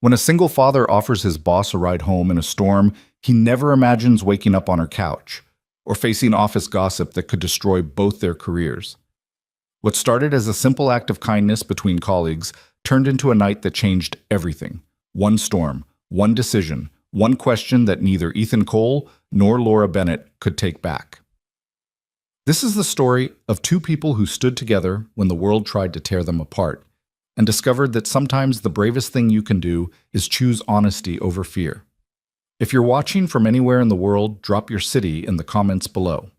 When a single father offers his boss a ride home in a storm, he never imagines waking up on her couch or facing office gossip that could destroy both their careers. What started as a simple act of kindness between colleagues turned into a night that changed everything. One storm, one decision, one question that neither Ethan Cole nor Laura Bennett could take back. This is the story of two people who stood together when the world tried to tear them apart, and discovered that sometimes the bravest thing you can do is choose honesty over fear. If you're watching from anywhere in the world, drop your city in the comments below.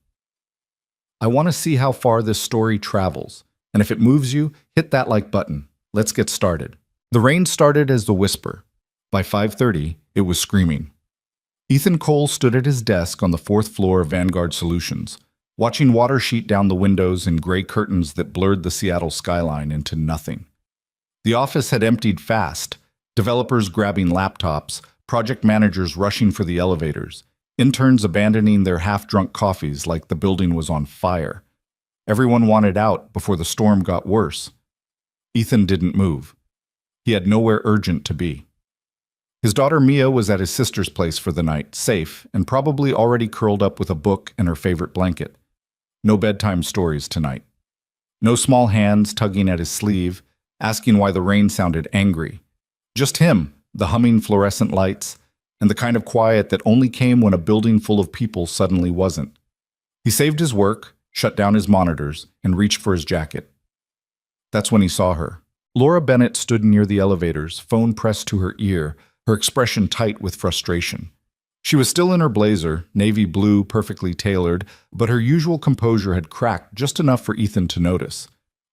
I want to see how far this story travels, and if it moves you, hit that like button. Let's get started. The rain started as the whisper. By 5:30, it was screaming. Ethan Cole stood at his desk on the 4th floor of Vanguard Solutions, watching water sheet down the windows and gray curtains that blurred the Seattle skyline into nothing. The office had emptied fast, developers grabbing laptops, project managers rushing for the elevators, interns abandoning their half-drunk coffees like the building was on fire. Everyone wanted out before the storm got worse. Ethan didn't move. He had nowhere urgent to be. His daughter Mia was at his sister's place for the night, safe, and probably already curled up with a book and her favorite blanket. No bedtime stories tonight. No small hands tugging at his sleeve, asking why the rain sounded angry. Just him, the humming fluorescent lights, and the kind of quiet that only came when a building full of people suddenly wasn't. He saved his work, shut down his monitors, and reached for his jacket. That's when he saw her. Laura Bennett stood near the elevators, phone pressed to her ear, her expression tight with frustration. She was still in her blazer, navy blue, perfectly tailored, but her usual composure had cracked just enough for Ethan to notice.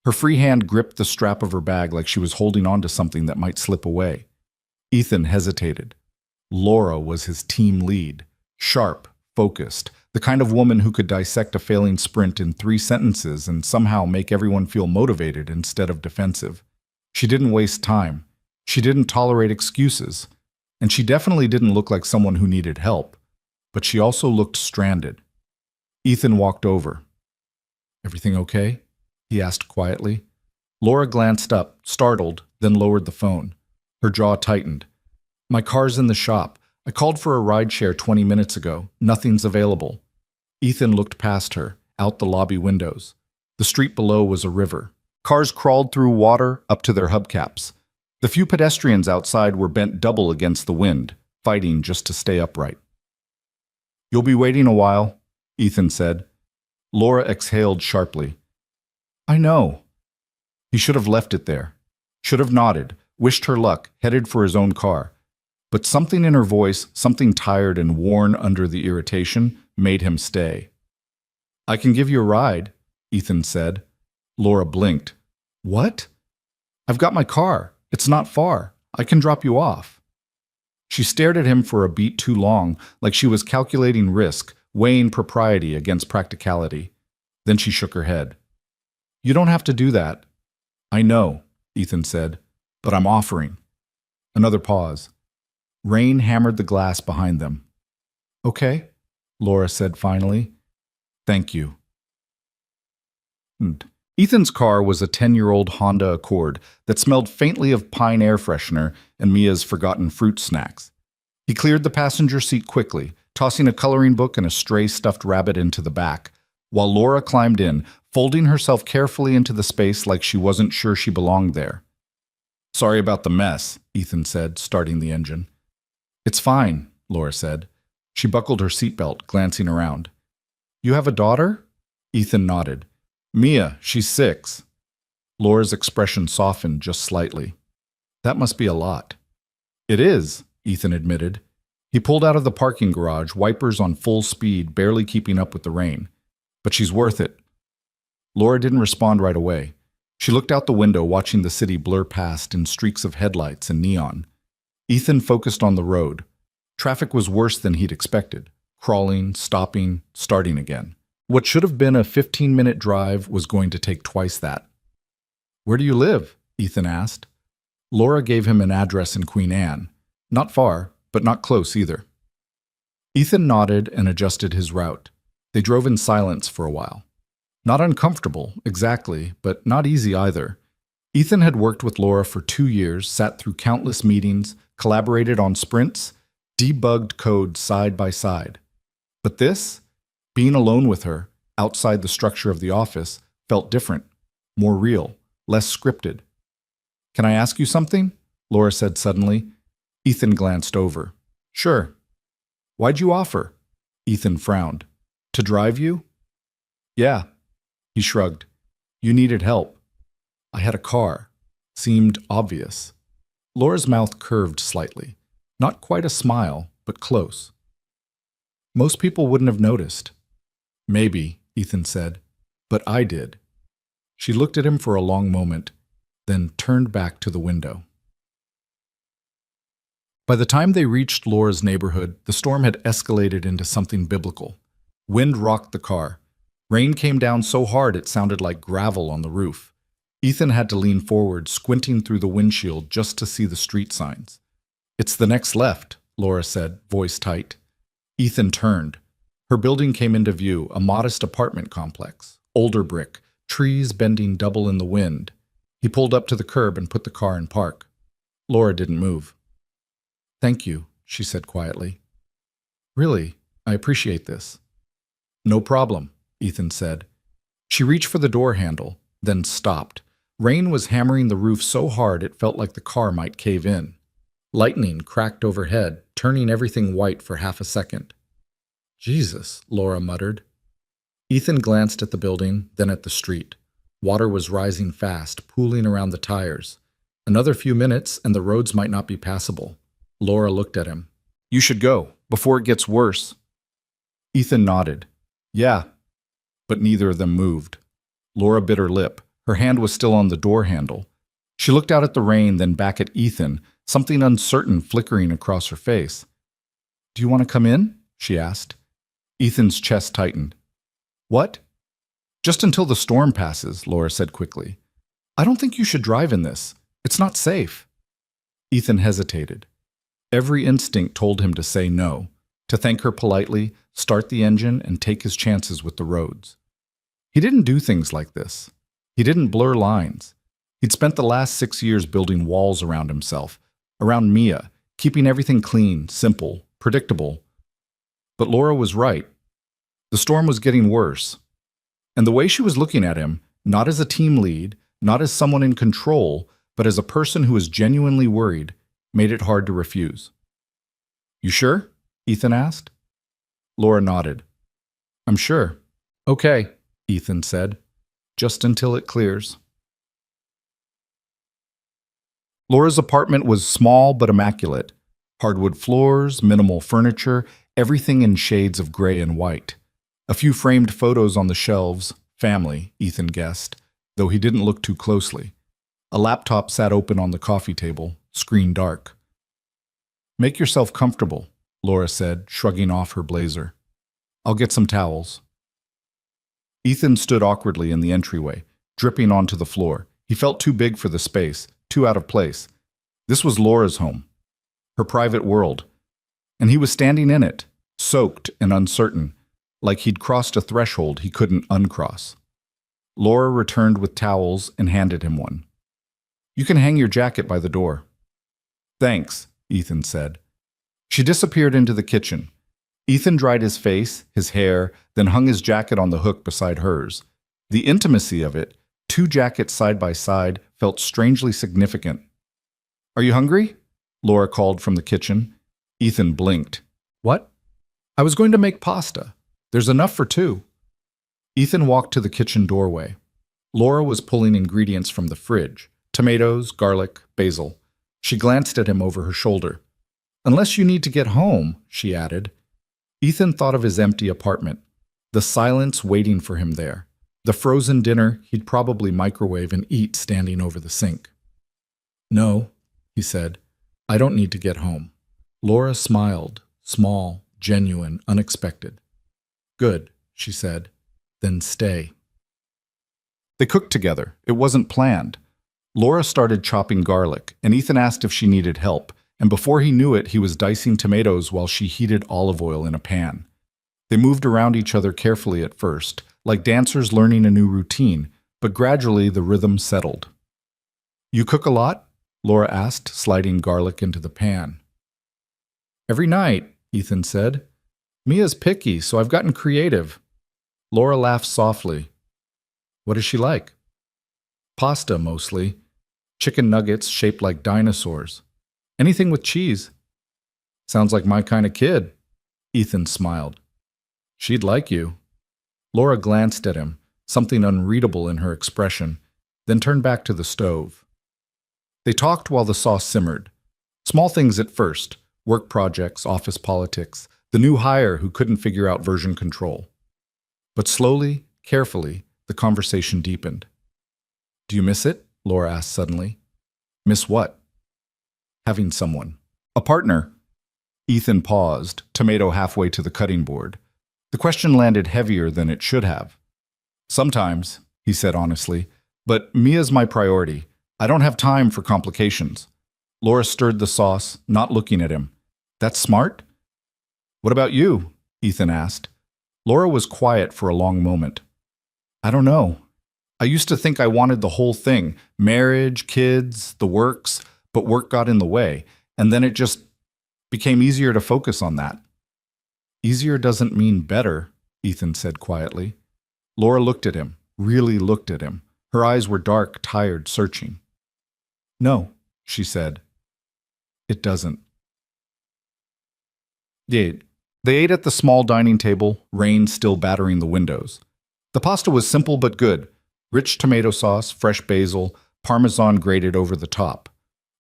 Her free hand gripped the strap of her bag like she was holding on to something that might slip away. Ethan hesitated. Laura was his team lead. Sharp, focused, the kind of woman who could dissect a failing sprint in 3 sentences and somehow make everyone feel motivated instead of defensive. She didn't waste time. She didn't tolerate excuses. And she definitely didn't look like someone who needed help. But she also looked stranded. Ethan walked over. "Everything okay?" he asked quietly. Laura glanced up, startled, then lowered the phone. Her jaw tightened. "My car's in the shop. I called for a rideshare 20 minutes ago. Nothing's available." Ethan looked past her, out the lobby windows. The street below was a river. Cars crawled through water up to their hubcaps. The few pedestrians outside were bent double against the wind, fighting just to stay upright. "You'll be waiting a while," Ethan said. Laura exhaled sharply. "I know." He should have left it there. Should have nodded, wished her luck, headed for his own car. But something in her voice, something tired and worn under the irritation, made him stay. "I can give you a ride," Ethan said. Laura blinked. "What?" "I've got my car. It's not far. I can drop you off." She stared at him for a beat too long, like she was calculating risk, weighing propriety against practicality. Then she shook her head. "You don't have to do that." "I know," Ethan said, "but I'm offering." Another pause. Rain hammered the glass behind them. "Okay," Laura said finally. "Thank you." Ethan's car was a 10-year-old Honda Accord that smelled faintly of pine air freshener and Mia's forgotten fruit snacks. He cleared the passenger seat quickly, tossing a coloring book and a stray stuffed rabbit into the back, while Laura climbed in, folding herself carefully into the space like she wasn't sure she belonged there. "Sorry about the mess," Ethan said, starting the engine. "It's fine," Laura said. She buckled her seatbelt, glancing around. "You have a daughter?" Ethan nodded. "Mia, she's 6. Laura's expression softened just slightly. "That must be a lot." "It is," Ethan admitted. He pulled out of the parking garage, wipers on full speed, barely keeping up with the rain. "But she's worth it." Laura didn't respond right away. She looked out the window, watching the city blur past in streaks of headlights and neon. Ethan focused on the road. Traffic was worse than he'd expected. Crawling, stopping, starting again. What should have been a 15-minute drive was going to take twice that. "Where do you live?" Ethan asked. Laura gave him an address in Queen Anne. Not far, but not close either. Ethan nodded and adjusted his route. They drove in silence for a while. Not uncomfortable, exactly, but not easy either. Ethan had worked with Laura for 2 years, sat through countless meetings, collaborated on sprints, debugged code side by side. But this, being alone with her, outside the structure of the office, felt different, more real, less scripted. "Can I ask you something?" Laura said suddenly. Ethan glanced over. "Sure." "Why'd you offer?" Ethan frowned. "To drive you?" "Yeah." He shrugged. "You needed help." "I had a car." Seemed obvious. Laura's mouth curved slightly. Not quite a smile, but close. "Most people wouldn't have noticed." "Maybe," Ethan said, "but I did." She looked at him for a long moment, then turned back to the window. By the time they reached Laura's neighborhood, the storm had escalated into something biblical. Wind rocked the car. Rain came down so hard it sounded like gravel on the roof. Ethan had to lean forward, squinting through the windshield just to see the street signs. "It's the next left," Laura said, voice tight. Ethan turned. Her building came into view, a modest apartment complex, older brick, trees bending double in the wind. He pulled up to the curb and put the car in park. Laura didn't move. "Thank you," she said quietly. "Really, I appreciate this." "No problem," Ethan said. She reached for the door handle, then stopped. Rain was hammering the roof so hard it felt like the car might cave in. Lightning cracked overhead, turning everything white for half a second. "Jesus," Laura muttered. Ethan glanced at the building, then at the street. Water was rising fast, pooling around the tires. Another few minutes and the roads might not be passable. Laura looked at him. "You should go, before it gets worse." Ethan nodded. "Yeah." But neither of them moved. Laura bit her lip. Her hand was still on the door handle. She looked out at the rain, then back at Ethan, something uncertain flickering across her face. "Do you want to come in?" she asked. Ethan's chest tightened. "What?" "Just until the storm passes," Laura said quickly. "I don't think you should drive in this. It's not safe." Ethan hesitated. Every instinct told him to say no, to thank her politely, start the engine, and take his chances with the roads. He didn't do things like this. He didn't blur lines. He'd spent the last 6 years building walls around himself, around Mia, keeping everything clean, simple, predictable. But Laura was right. The storm was getting worse. And the way she was looking at him, not as a team lead, not as someone in control, but as a person who was genuinely worried, made it hard to refuse. "You sure?" Ethan asked. Laura nodded. "I'm sure." "Okay," Ethan said. "Just until it clears." Laura's apartment was small but immaculate. Hardwood floors, minimal furniture, everything in shades of gray and white. A few framed photos on the shelves, family, Ethan guessed, though he didn't look too closely. A laptop sat open on the coffee table, screen dark. "Make yourself comfortable," Laura said, shrugging off her blazer. "I'll get some towels." Ethan stood awkwardly in the entryway, dripping onto the floor. He felt too big for the space, too out of place. This was Laura's home, her private world, and he was standing in it, soaked and uncertain, like he'd crossed a threshold he couldn't uncross. Laura returned with towels and handed him one. "You can hang your jacket by the door." "Thanks," Ethan said. She disappeared into the kitchen. Ethan dried his face, his hair, then hung his jacket on the hook beside hers. The intimacy of it, 2 jackets side by side, felt strangely significant. "Are you hungry?" Laura called from the kitchen. Ethan blinked. "What?" "I was going to make pasta. There's enough for 2. Ethan walked to the kitchen doorway. Laura was pulling ingredients from the fridge: tomatoes, garlic, basil. She glanced at him over her shoulder. "Unless you need to get home," she added. Ethan thought of his empty apartment, the silence waiting for him there, the frozen dinner he'd probably microwave and eat standing over the sink. "No," he said, "I don't need to get home." Laura smiled, small, genuine, unexpected. "Good," she said, "then stay." They cooked together. It wasn't planned. Laura started chopping garlic, and Ethan asked if she needed help, and before he knew it, he was dicing tomatoes while she heated olive oil in a pan. They moved around each other carefully at first, like dancers learning a new routine, but gradually the rhythm settled. "You cook a lot?" Laura asked, sliding garlic into the pan. Every night, Ethan said. Mia's picky, so I've gotten creative. Laura laughed softly. What is she like? Pasta, mostly. Chicken nuggets shaped like dinosaurs. Anything with cheese. Sounds like my kind of kid. Ethan smiled. She'd like you. Laura glanced at him, something unreadable in her expression, then turned back to the stove. They talked while the sauce simmered. Small things at first, work projects, office politics, the new hire who couldn't figure out version control. But slowly, carefully, the conversation deepened. Do you miss it? Laura asked suddenly. Miss what? Having someone. A partner. Ethan paused, tomato halfway to the cutting board. The question landed heavier than it should have. Sometimes, he said honestly, but Mia's my priority. I don't have time for complications. Laura stirred the sauce, not looking at him. That's smart? What about you? Ethan asked. Laura was quiet for a long moment. I don't know. I used to think I wanted the whole thing, marriage, kids, the works, but work got in the way, and then it just became easier to focus on that. Easier doesn't mean better, Ethan said quietly. Laura looked at him, really looked at him. Her eyes were dark, tired, searching. No, she said. It doesn't. They ate at the small dining table, rain still battering the windows. The pasta was simple but good. Rich tomato sauce, fresh basil, parmesan grated over the top.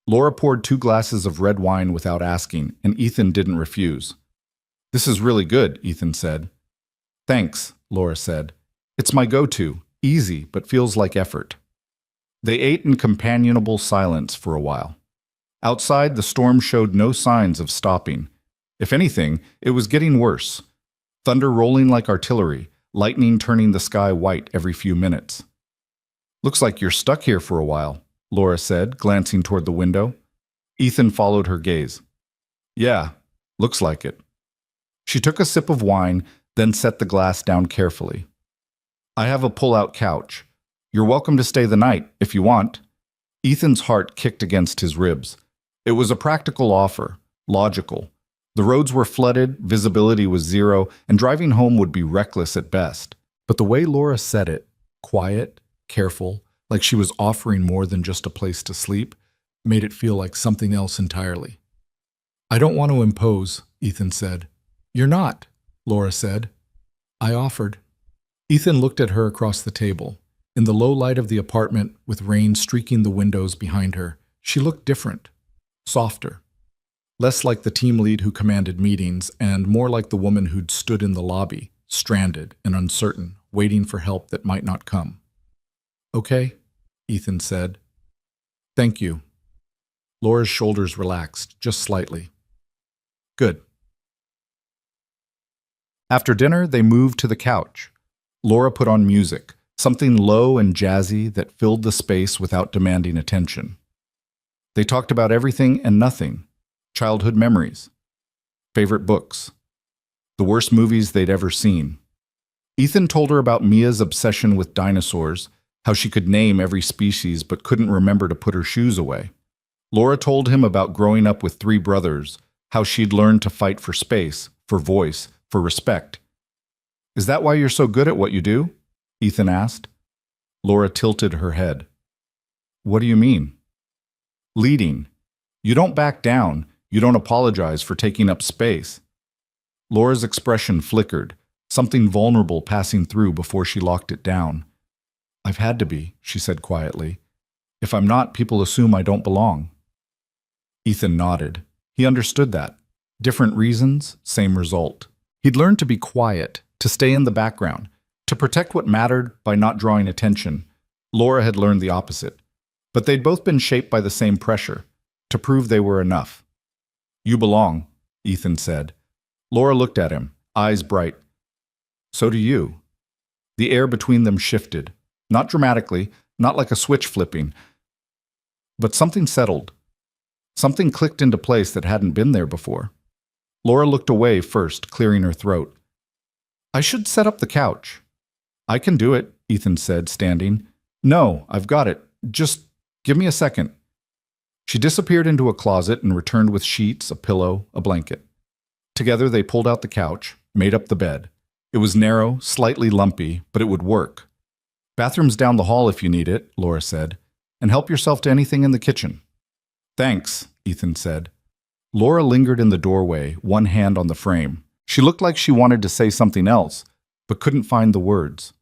Laura poured 2 glasses of red wine without asking, and Ethan didn't refuse. This is really good, Ethan said. Thanks, Laura said. It's my go-to, easy, but feels like effort. They ate in companionable silence for a while. Outside, the storm showed no signs of stopping. If anything, it was getting worse. Thunder rolling like artillery, lightning turning the sky white every few minutes. Looks like you're stuck here for a while, Laura said, glancing toward the window. Ethan followed her gaze. Yeah, looks like it. She took a sip of wine, then set the glass down carefully. I have a pull-out couch. You're welcome to stay the night, if you want. Ethan's heart kicked against his ribs. It was a practical offer, logical. The roads were flooded, visibility was zero, and driving home would be reckless at best. But the way Laura said it, quiet, careful, like she was offering more than just a place to sleep, made it feel like something else entirely. I don't want to impose, Ethan said. You're not, Laura said. I offered. Ethan looked at her across the table. In the low light of the apartment, with rain streaking the windows behind her, she looked different, softer. Less like the team lead who commanded meetings, and more like the woman who'd stood in the lobby, stranded and uncertain, waiting for help that might not come. Okay, Ethan said. Thank you. Laura's shoulders relaxed, just slightly. Good. After dinner, they moved to the couch. Laura put on music, something low and jazzy that filled the space without demanding attention. They talked about everything and nothing. Childhood memories, favorite books, the worst movies they'd ever seen. Ethan told her about Mia's obsession with dinosaurs, how she could name every species but couldn't remember to put her shoes away. Laura told him about growing up with 3 brothers, how she'd learned to fight for space, for voice, for respect. Is that why you're so good at what you do? Ethan asked. Laura tilted her head. What do you mean? Leading. You don't back down. You don't apologize for taking up space. Laura's expression flickered, something vulnerable passing through before she locked it down. I've had to be, she said quietly. If I'm not, people assume I don't belong. Ethan nodded. He understood that. Different reasons, same result. He'd learned to be quiet, to stay in the background, to protect what mattered by not drawing attention. Laura had learned the opposite. But they'd both been shaped by the same pressure, to prove they were enough. You belong, Ethan said. Laura looked at him, eyes bright. So do you. The air between them shifted, not dramatically, not like a switch flipping, but something settled. Something clicked into place that hadn't been there before. Laura looked away first, clearing her throat. I should set up the couch. I can do it, Ethan said, standing. No, I've got it. Just give me a second. She disappeared into a closet and returned with sheets, a pillow, a blanket. Together they pulled out the couch, made up the bed. It was narrow, slightly lumpy, but it would work. "Bathroom's down the hall if you need it," Laura said, "and help yourself to anything in the kitchen." "Thanks," Ethan said. Laura lingered in the doorway, one hand on the frame. She looked like she wanted to say something else, but couldn't find the words.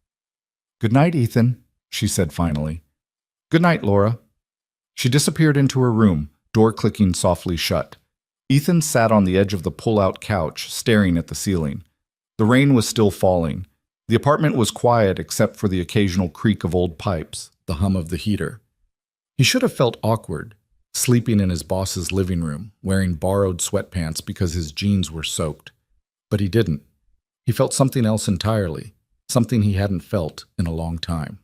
"Good night, Ethan," she said finally. "Good night, Laura." She disappeared into her room, door clicking softly shut. Ethan sat on the edge of the pull-out couch, staring at the ceiling. The rain was still falling. The apartment was quiet except for the occasional creak of old pipes, the hum of the heater. He should have felt awkward, sleeping in his boss's living room, wearing borrowed sweatpants because his jeans were soaked. But he didn't. He felt something else entirely, something he hadn't felt in a long time.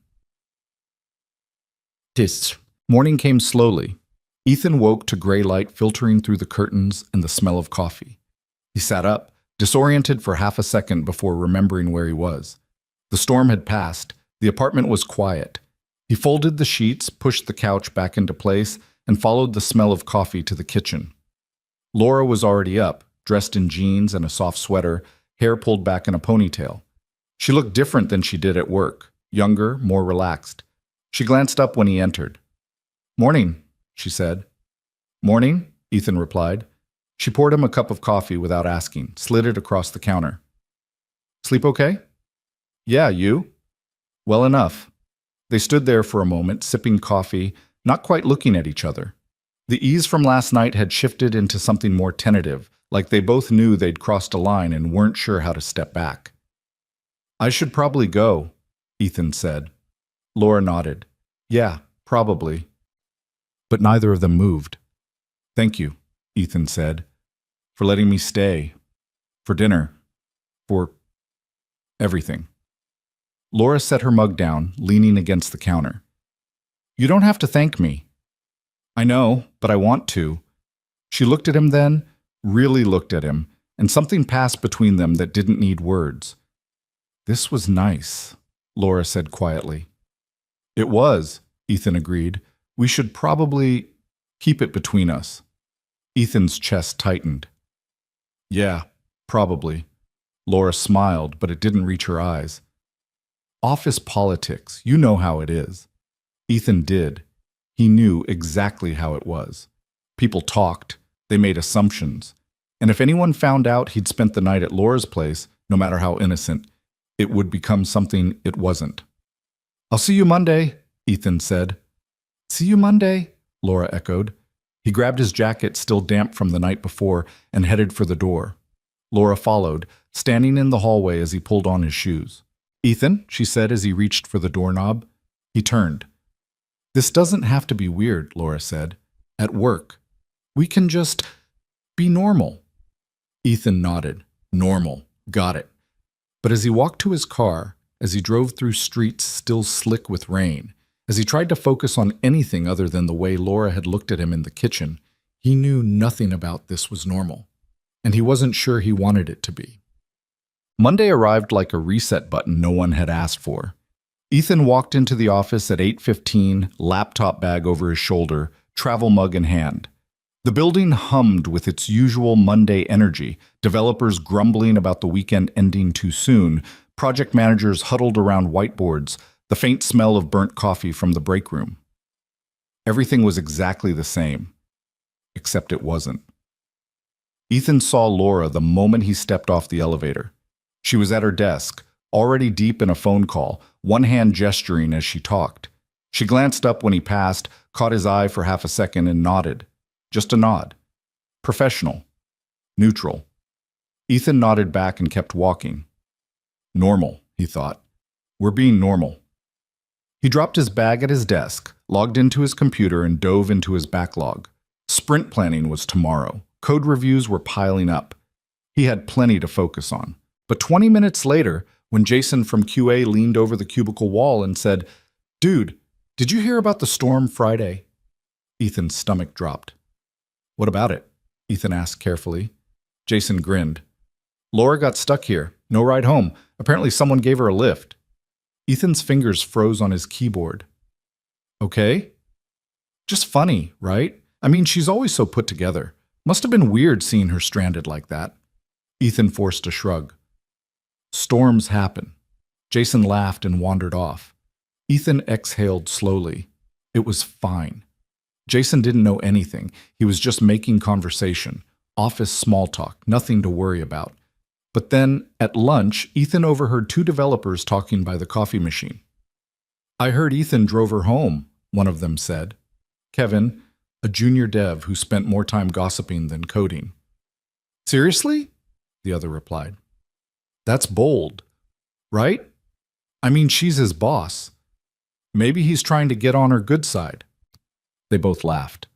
Morning came slowly. Ethan woke to gray light filtering through the curtains and the smell of coffee. He sat up, disoriented for half a second before remembering where he was. The storm had passed. The apartment was quiet. He folded the sheets, pushed the couch back into place, and followed the smell of coffee to the kitchen. Laura was already up, dressed in jeans and a soft sweater, hair pulled back in a ponytail. She looked different than she did at work, younger, more relaxed. She glanced up when he entered. "Morning," she said. "Morning," Ethan replied. She poured him a cup of coffee without asking, slid it across the counter. "Sleep okay?" "Yeah, you?" "Well enough." They stood there for a moment, sipping coffee, not quite looking at each other. The ease from last night had shifted into something more tentative, like they both knew they'd crossed a line and weren't sure how to step back. "I should probably go," Ethan said. Laura nodded. "Yeah, probably." But neither of them moved. "Thank you," Ethan said, "for letting me stay, for dinner, for everything." Laura set her mug down, leaning against the counter. "You don't have to thank me." "I know, but I want to." She looked at him then, really looked at him, and something passed between them that didn't need words. "This was nice," Laura said quietly. "It was," Ethan agreed. "We should probably keep it between us." Ethan's chest tightened. "Yeah, probably." Laura smiled, but it didn't reach her eyes. "Office politics, you know how it is." Ethan did. He knew exactly how it was. People talked, they made assumptions, and if anyone found out he'd spent the night at Laura's place, no matter how innocent, it would become something it wasn't. "I'll see you Monday," Ethan said. "See you Monday," Laura echoed. He grabbed his jacket, still damp from the night before, and headed for the door. Laura followed, standing in the hallway as he pulled on his shoes. "Ethan," she said as he reached for the doorknob. He turned. "This doesn't have to be weird," Laura said. "At work. We can just be normal." Ethan nodded. Normal. Got it. But as he walked to his car, as he drove through streets still slick with rain, as he tried to focus on anything other than the way Laura had looked at him in the kitchen, he knew nothing about this was normal, and he wasn't sure he wanted it to be. Monday arrived like a reset button no one had asked for. Ethan walked into the office at 8:15, laptop bag over his shoulder, travel mug in hand. The building hummed with its usual Monday energy, developers grumbling about the weekend ending too soon, project managers huddled around whiteboards, the faint smell of burnt coffee from the break room. Everything was exactly the same, except it wasn't. Ethan saw Laura the moment he stepped off the elevator. She was at her desk, already deep in a phone call, one hand gesturing as she talked. She glanced up when he passed, caught his eye for half a second and nodded. Just a nod. Professional. Neutral. Ethan nodded back and kept walking. Normal, he thought. We're being normal. He dropped his bag at his desk, logged into his computer, and dove into his backlog. Sprint planning was tomorrow. Code reviews were piling up. He had plenty to focus on. But 20 minutes later, when Jason from QA leaned over the cubicle wall and said, "Dude, did you hear about the storm Friday?" Ethan's stomach dropped. "What about it?" Ethan asked carefully. Jason grinned. "Laura got stuck here. No ride home. Apparently someone gave her a lift." Ethan's fingers froze on his keyboard. "Okay. Just funny, right? I mean, she's always so put together. Must have been weird seeing her stranded like that. Ethan forced a shrug. Storms happen. Jason laughed and wandered off. Ethan exhaled slowly. It was fine. Jason didn't know anything. He was just making conversation. Office small talk, nothing to worry about. But then, at lunch, Ethan overheard two developers talking by the coffee machine. I heard Ethan drove her home, one of them said. Kevin, a junior dev who spent more time gossiping than coding. Seriously? The other replied. That's bold, right? I mean, she's his boss. Maybe he's trying to get on her good side. They both laughed.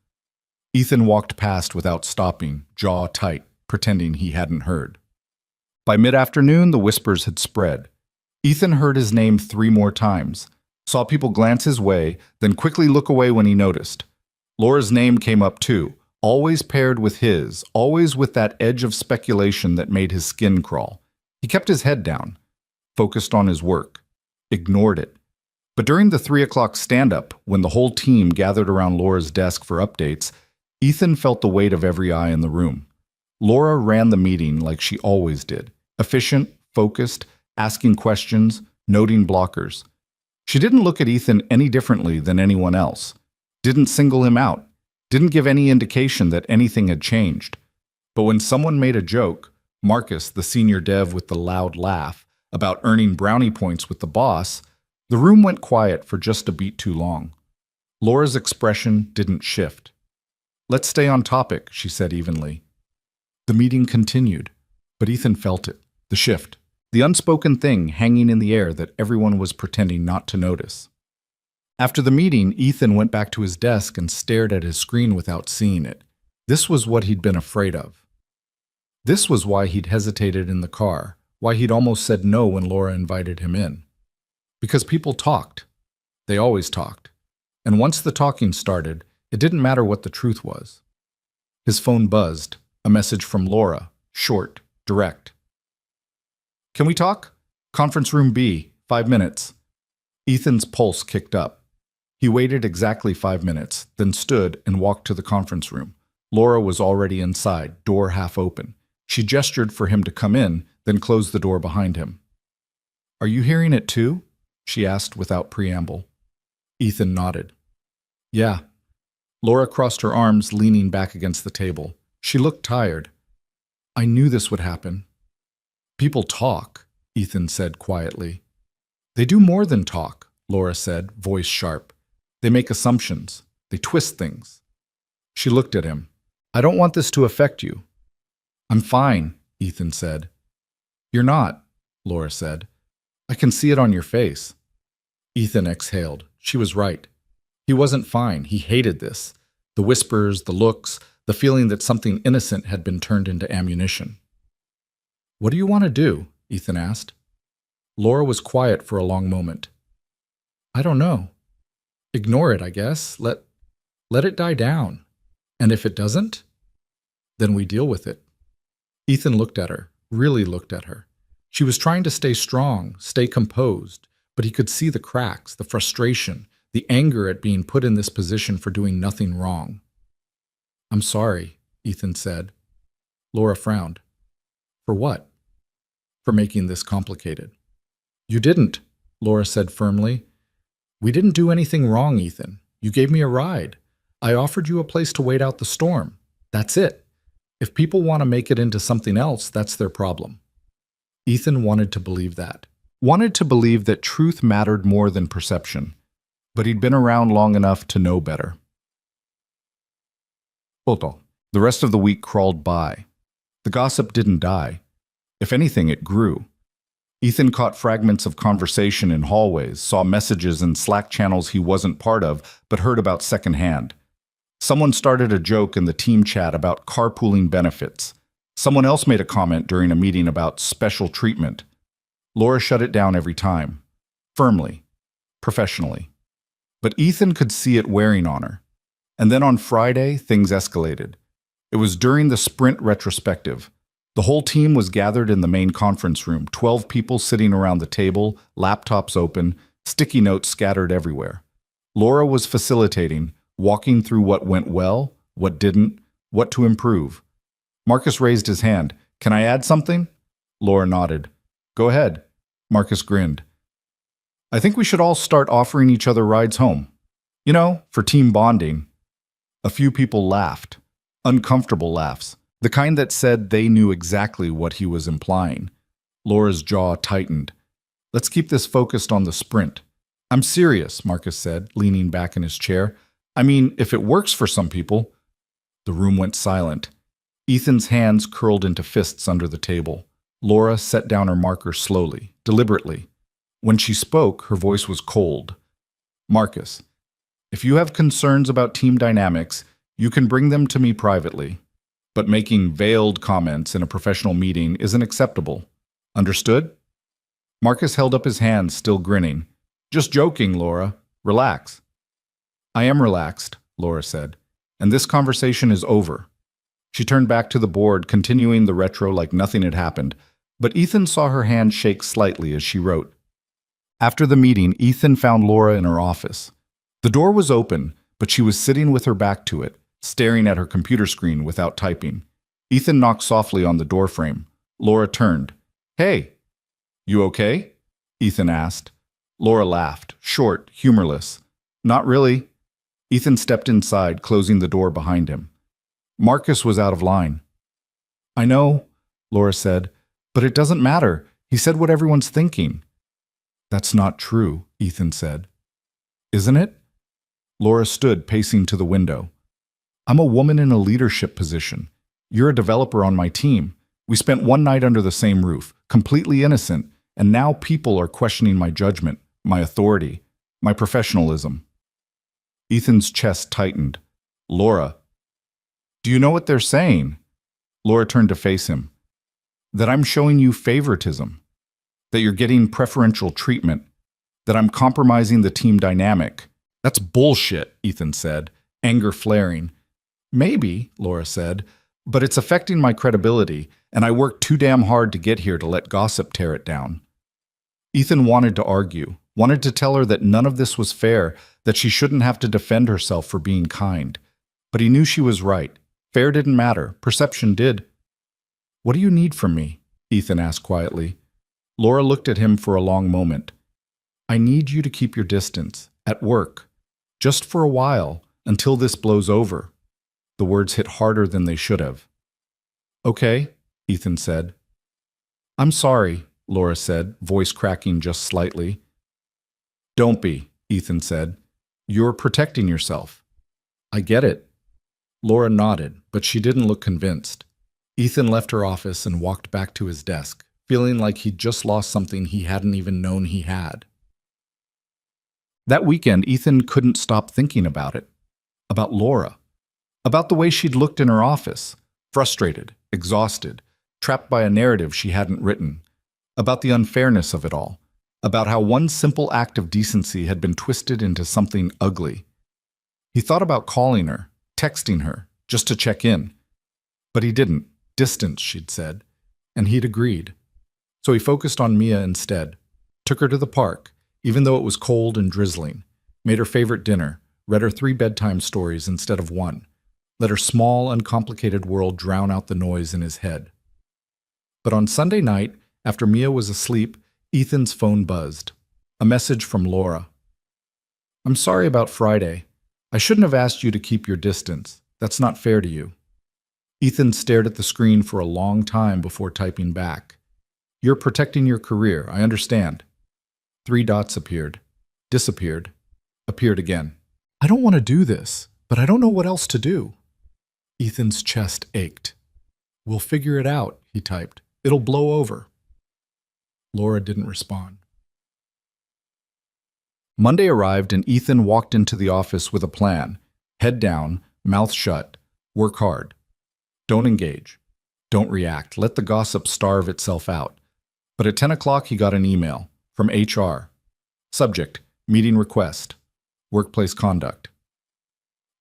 Ethan walked past without stopping, jaw tight, pretending he hadn't heard. By mid-afternoon, the whispers had spread. Ethan heard his name 3 more times, saw people glance his way, then quickly look away when he noticed. Laura's name came up too, always paired with his, always with that edge of speculation that made his skin crawl. He kept his head down, focused on his work, ignored it. But during the 3 o'clock stand-up, when the whole team gathered around Laura's desk for updates, Ethan felt the weight of every eye in the room. Laura ran the meeting like she always did, efficient, focused, asking questions, noting blockers. She didn't look at Ethan any differently than anyone else, didn't single him out, didn't give any indication that anything had changed. But when someone made a joke, Marcus, the senior dev with the loud laugh, about earning brownie points with the boss, the room went quiet for just a beat too long. Laura's expression didn't shift. Let's stay on topic, she said evenly. The meeting continued, but Ethan felt it, the shift, the unspoken thing hanging in the air that everyone was pretending not to notice. After the meeting, Ethan went back to his desk and stared at his screen without seeing it. This was what he'd been afraid of. This was why he'd hesitated in the car, why he'd almost said no when Laura invited him in. Because people talked. They always talked. And once the talking started, it didn't matter what the truth was. His phone buzzed, a message from Laura, short, direct. Can we talk? Conference room B, 5 minutes. Ethan's pulse kicked up. He waited exactly 5 minutes, then stood and walked to the conference room. Laura was already inside, door half open. She gestured for him to come in, then closed the door behind him. Are you hearing it too? She asked without preamble. Ethan nodded. Yeah. Laura crossed her arms, leaning back against the table. She looked tired. I knew this would happen. People talk, Ethan said quietly. They do more than talk, Laura said, voice sharp. They make assumptions. They twist things. She looked at him. I don't want this to affect you. I'm fine, Ethan said. You're not, Laura said. I can see it on your face. Ethan exhaled. She was right. He wasn't fine. He hated this. The whispers, the looks, the feeling that something innocent had been turned into ammunition. What do you want to do? Ethan asked. Laura was quiet for a long moment. I don't know. Ignore it, I guess. Let it die down. And if it doesn't, then we deal with it. Ethan looked at her, really looked at her. She was trying to stay strong, stay composed, but he could see the cracks, the frustration, the anger at being put in this position for doing nothing wrong. I'm sorry, Ethan said. Laura frowned. For what? For making this complicated. You didn't, Laura said firmly. We didn't do anything wrong, Ethan. You gave me a ride. I offered you a place to wait out the storm. That's it. If people want to make it into something else, that's their problem. Ethan wanted to believe that. Wanted to believe that truth mattered more than perception. But he'd been around long enough to know better. The rest of the week crawled by. The gossip didn't die. If anything, it grew. Ethan caught fragments of conversation in hallways, saw messages in Slack channels he wasn't part of, but heard about secondhand. Someone started a joke in the team chat about carpooling benefits. Someone else made a comment during a meeting about special treatment. Laura shut it down every time. Firmly. Professionally. But Ethan could see it wearing on her. And then on Friday, things escalated. It was during the sprint retrospective. The whole team was gathered in the main conference room, 12 people sitting around the table, laptops open, sticky notes scattered everywhere. Laura was facilitating, walking through what went well, what didn't, what to improve. Marcus raised his hand. Can I add something? Laura nodded. Go ahead. Marcus grinned. I think we should all start offering each other rides home. You know, for team bonding. A few people laughed. Uncomfortable laughs. The kind that said they knew exactly what he was implying. Laura's jaw tightened. Let's keep this focused on the sprint. I'm serious, Marcus said, leaning back in his chair. I mean, if it works for some people. The room went silent. Ethan's hands curled into fists under the table. Laura set down her marker slowly, deliberately. When she spoke, her voice was cold. Marcus, if you have concerns about team dynamics, you can bring them to me privately. But making veiled comments in a professional meeting isn't acceptable. Understood? Marcus held up his hand, still grinning. Just joking, Laura. Relax. I am relaxed, Laura said, and this conversation is over. She turned back to the board, continuing the retro like nothing had happened, but Ethan saw her hand shake slightly as she wrote. After the meeting, Ethan found Laura in her office. The door was open, but she was sitting with her back to it, staring at her computer screen without typing. Ethan knocked softly on the doorframe. Laura turned. Hey, you okay? Ethan asked. Laura laughed, short, humorless. Not really. Ethan stepped inside, closing the door behind him. Marcus was out of line. I know, Laura said, but it doesn't matter. He said what everyone's thinking. That's not true, Ethan said. Isn't it? Laura stood, pacing to the window. I'm a woman in a leadership position. You're a developer on my team. We spent one night under the same roof, completely innocent, and now people are questioning my judgment, my authority, my professionalism. Ethan's chest tightened. Laura, do you know what they're saying? Laura turned to face him. That I'm showing you favoritism. That you're getting preferential treatment. That I'm compromising the team dynamic. That's bullshit, Ethan said, anger flaring. Maybe, Laura said, but it's affecting my credibility, and I worked too damn hard to get here to let gossip tear it down. Ethan wanted to argue, wanted to tell her that none of this was fair, that she shouldn't have to defend herself for being kind. But he knew she was right. Fair didn't matter. Perception did. What do you need from me? Ethan asked quietly. Laura looked at him for a long moment. I need you to keep your distance, at work, just for a while, until this blows over. The words hit harder than they should have. Okay, Ethan said. I'm sorry, Laura said, voice cracking just slightly. Don't be, Ethan said. You're protecting yourself. I get it. Laura nodded, but she didn't look convinced. Ethan left her office and walked back to his desk, feeling like he'd just lost something he hadn't even known he had. That weekend, Ethan couldn't stop thinking about it. About Laura. About the way she'd looked in her office, frustrated, exhausted, trapped by a narrative she hadn't written. About the unfairness of it all. About how one simple act of decency had been twisted into something ugly. He thought about calling her, texting her, just to check in. But he didn't. Distance, she'd said. And he'd agreed. So he focused on Mia instead. Took her to the park, even though it was cold and drizzling. Made her favorite dinner. Read her 3 bedtime stories instead of 1. Let her small, uncomplicated world drown out the noise in his head. But on Sunday night, after Mia was asleep, Ethan's phone buzzed. A message from Laura. I'm sorry about Friday. I shouldn't have asked you to keep your distance. That's not fair to you. Ethan stared at the screen for a long time before typing back. You're protecting your career, I understand. 3 dots appeared. Disappeared. Appeared again. I don't want to do this, but I don't know what else to do. Ethan's chest ached. We'll figure it out, he typed. It'll blow over. Laura didn't respond. Monday arrived and Ethan walked into the office with a plan. Head down, mouth shut, work hard. Don't engage. Don't react. Let the gossip starve itself out. But at 10 o'clock he got an email from HR. Subject, meeting request, workplace conduct.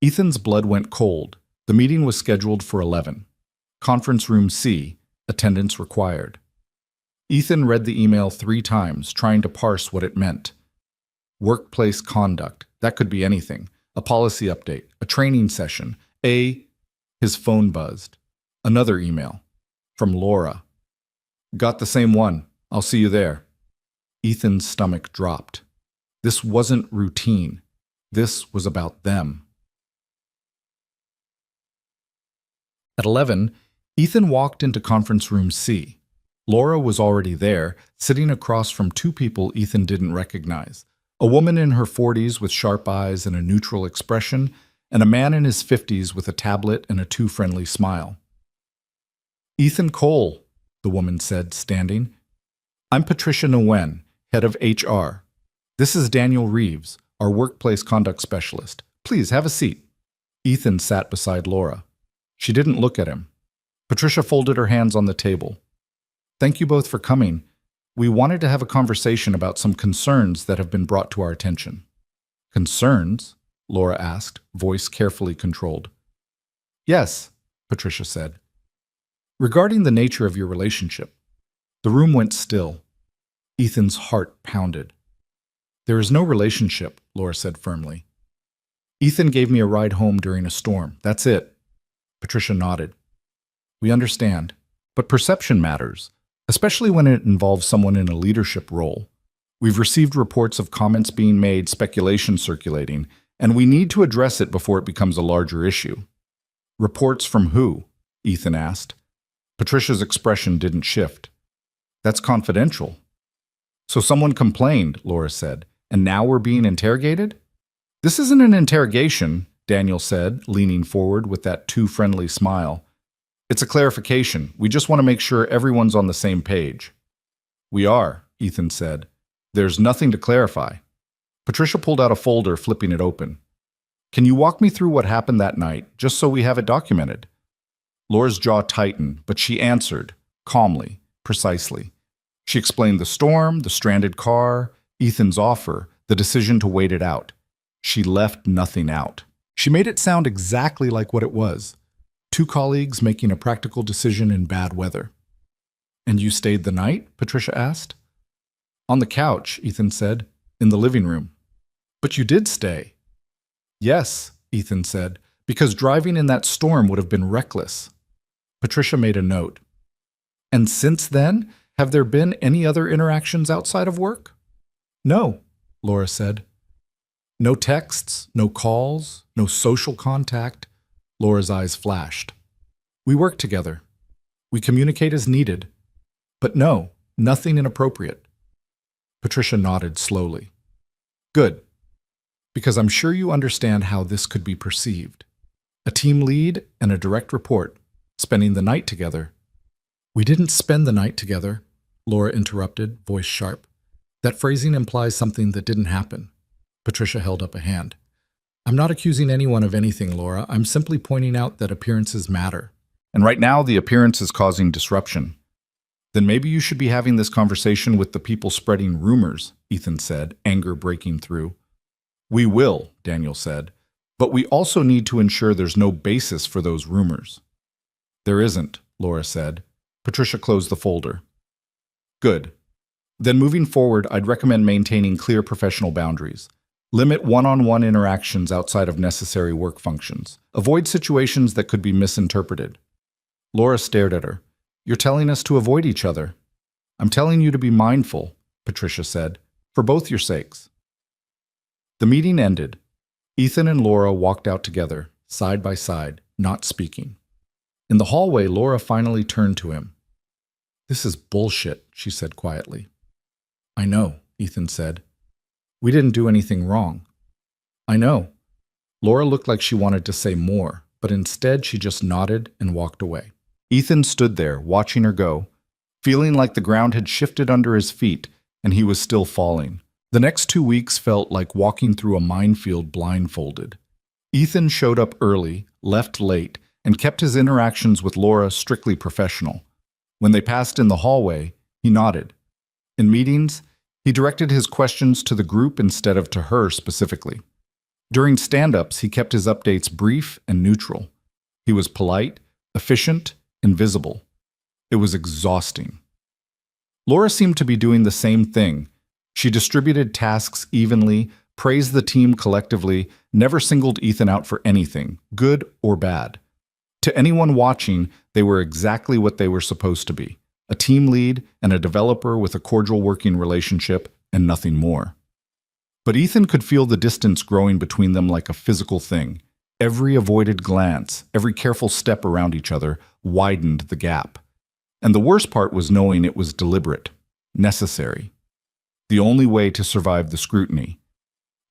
Ethan's blood went cold. The meeting was scheduled for 11. Conference room C, attendance required. Ethan read the email 3 times, trying to parse what it meant. Workplace conduct, that could be anything. A policy update, a training session, His phone buzzed. Another email. From Laura. Got the same one. I'll see you there. Ethan's stomach dropped. This wasn't routine. This was about them. At 11, Ethan walked into conference room C. Laura was already there, sitting across from two people Ethan didn't recognize. A woman in her 40s with sharp eyes and a neutral expression, and a man in his 50s with a tablet and a too-friendly smile. Ethan Cole, the woman said, standing. I'm Patricia Nguyen, head of HR. This is Daniel Reeves, our workplace conduct specialist. Please have a seat. Ethan sat beside Laura. She didn't look at him. Patricia folded her hands on the table. Thank you both for coming. We wanted to have a conversation about some concerns that have been brought to our attention. Concerns? Laura asked, voice carefully controlled. Yes, Patricia said. Regarding the nature of your relationship. The room went still. Ethan's heart pounded. There is no relationship, Laura said firmly. Ethan gave me a ride home during a storm. That's it. Patricia nodded. We understand, but perception matters, especially when it involves someone in a leadership role. We've received reports of comments being made, speculation circulating, and we need to address it before it becomes a larger issue. Reports from who? Ethan asked. Patricia's expression didn't shift. That's confidential. So someone complained, Laura said, and now we're being interrogated? This isn't an interrogation, Daniel said, leaning forward with that too-friendly smile. It's a clarification. We just want to make sure everyone's on the same page. We are, Ethan said. There's nothing to clarify. Patricia pulled out a folder, flipping it open. Can you walk me through what happened that night, just so we have it documented? Laura's jaw tightened, but she answered, calmly, precisely. She explained the storm, the stranded car, Ethan's offer, the decision to wait it out. She left nothing out. She made it sound exactly like what it was. Two colleagues making a practical decision in bad weather. And you stayed the night? Patricia asked. On the couch, Ethan said, in the living room. But you did stay. Yes, Ethan said, because driving in that storm would have been reckless. Patricia made a note. And since then, have there been any other interactions outside of work? No, Laura said. No texts, no calls, no social contact. Laura's eyes flashed. We work together. We communicate as needed. But no, nothing inappropriate. Patricia nodded slowly. Good. Because I'm sure you understand how this could be perceived. A team lead and a direct report, spending the night together. We didn't spend the night together, Laura interrupted, voice sharp. That phrasing implies something that didn't happen. Patricia held up a hand. I'm not accusing anyone of anything, Laura. I'm simply pointing out that appearances matter. And right now, the appearance is causing disruption. Then maybe you should be having this conversation with the people spreading rumors, Ethan said, anger breaking through. We will, Daniel said, but we also need to ensure there's no basis for those rumors. There isn't, Laura said. Patricia closed the folder. Good. Then moving forward, I'd recommend maintaining clear professional boundaries. Limit one-on-one interactions outside of necessary work functions. Avoid situations that could be misinterpreted. Laura stared at her. You're telling us to avoid each other. I'm telling you to be mindful, Patricia said, for both your sakes. The meeting ended. Ethan and Laura walked out together, side by side, not speaking. In the hallway, Laura finally turned to him. This is bullshit, she said quietly. I know, Ethan said. We didn't do anything wrong. I know. Laura looked like she wanted to say more, but instead she just nodded and walked away. Ethan stood there, watching her go, feeling like the ground had shifted under his feet and he was still falling. The next 2 weeks felt like walking through a minefield blindfolded. Ethan showed up early, left late, and kept his interactions with Laura strictly professional. When they passed in the hallway, he nodded. In meetings, he directed his questions to the group instead of to her specifically. During stand-ups, he kept his updates brief and neutral. He was polite, efficient, and visible. It was exhausting. Laura seemed to be doing the same thing. She distributed tasks evenly, praised the team collectively, never singled Ethan out for anything, good or bad. To anyone watching, they were exactly what they were supposed to be, a team lead and a developer with a cordial working relationship and nothing more. But Ethan could feel the distance growing between them like a physical thing. Every avoided glance, every careful step around each other widened the gap. And the worst part was knowing it was deliberate, necessary. The only way to survive the scrutiny.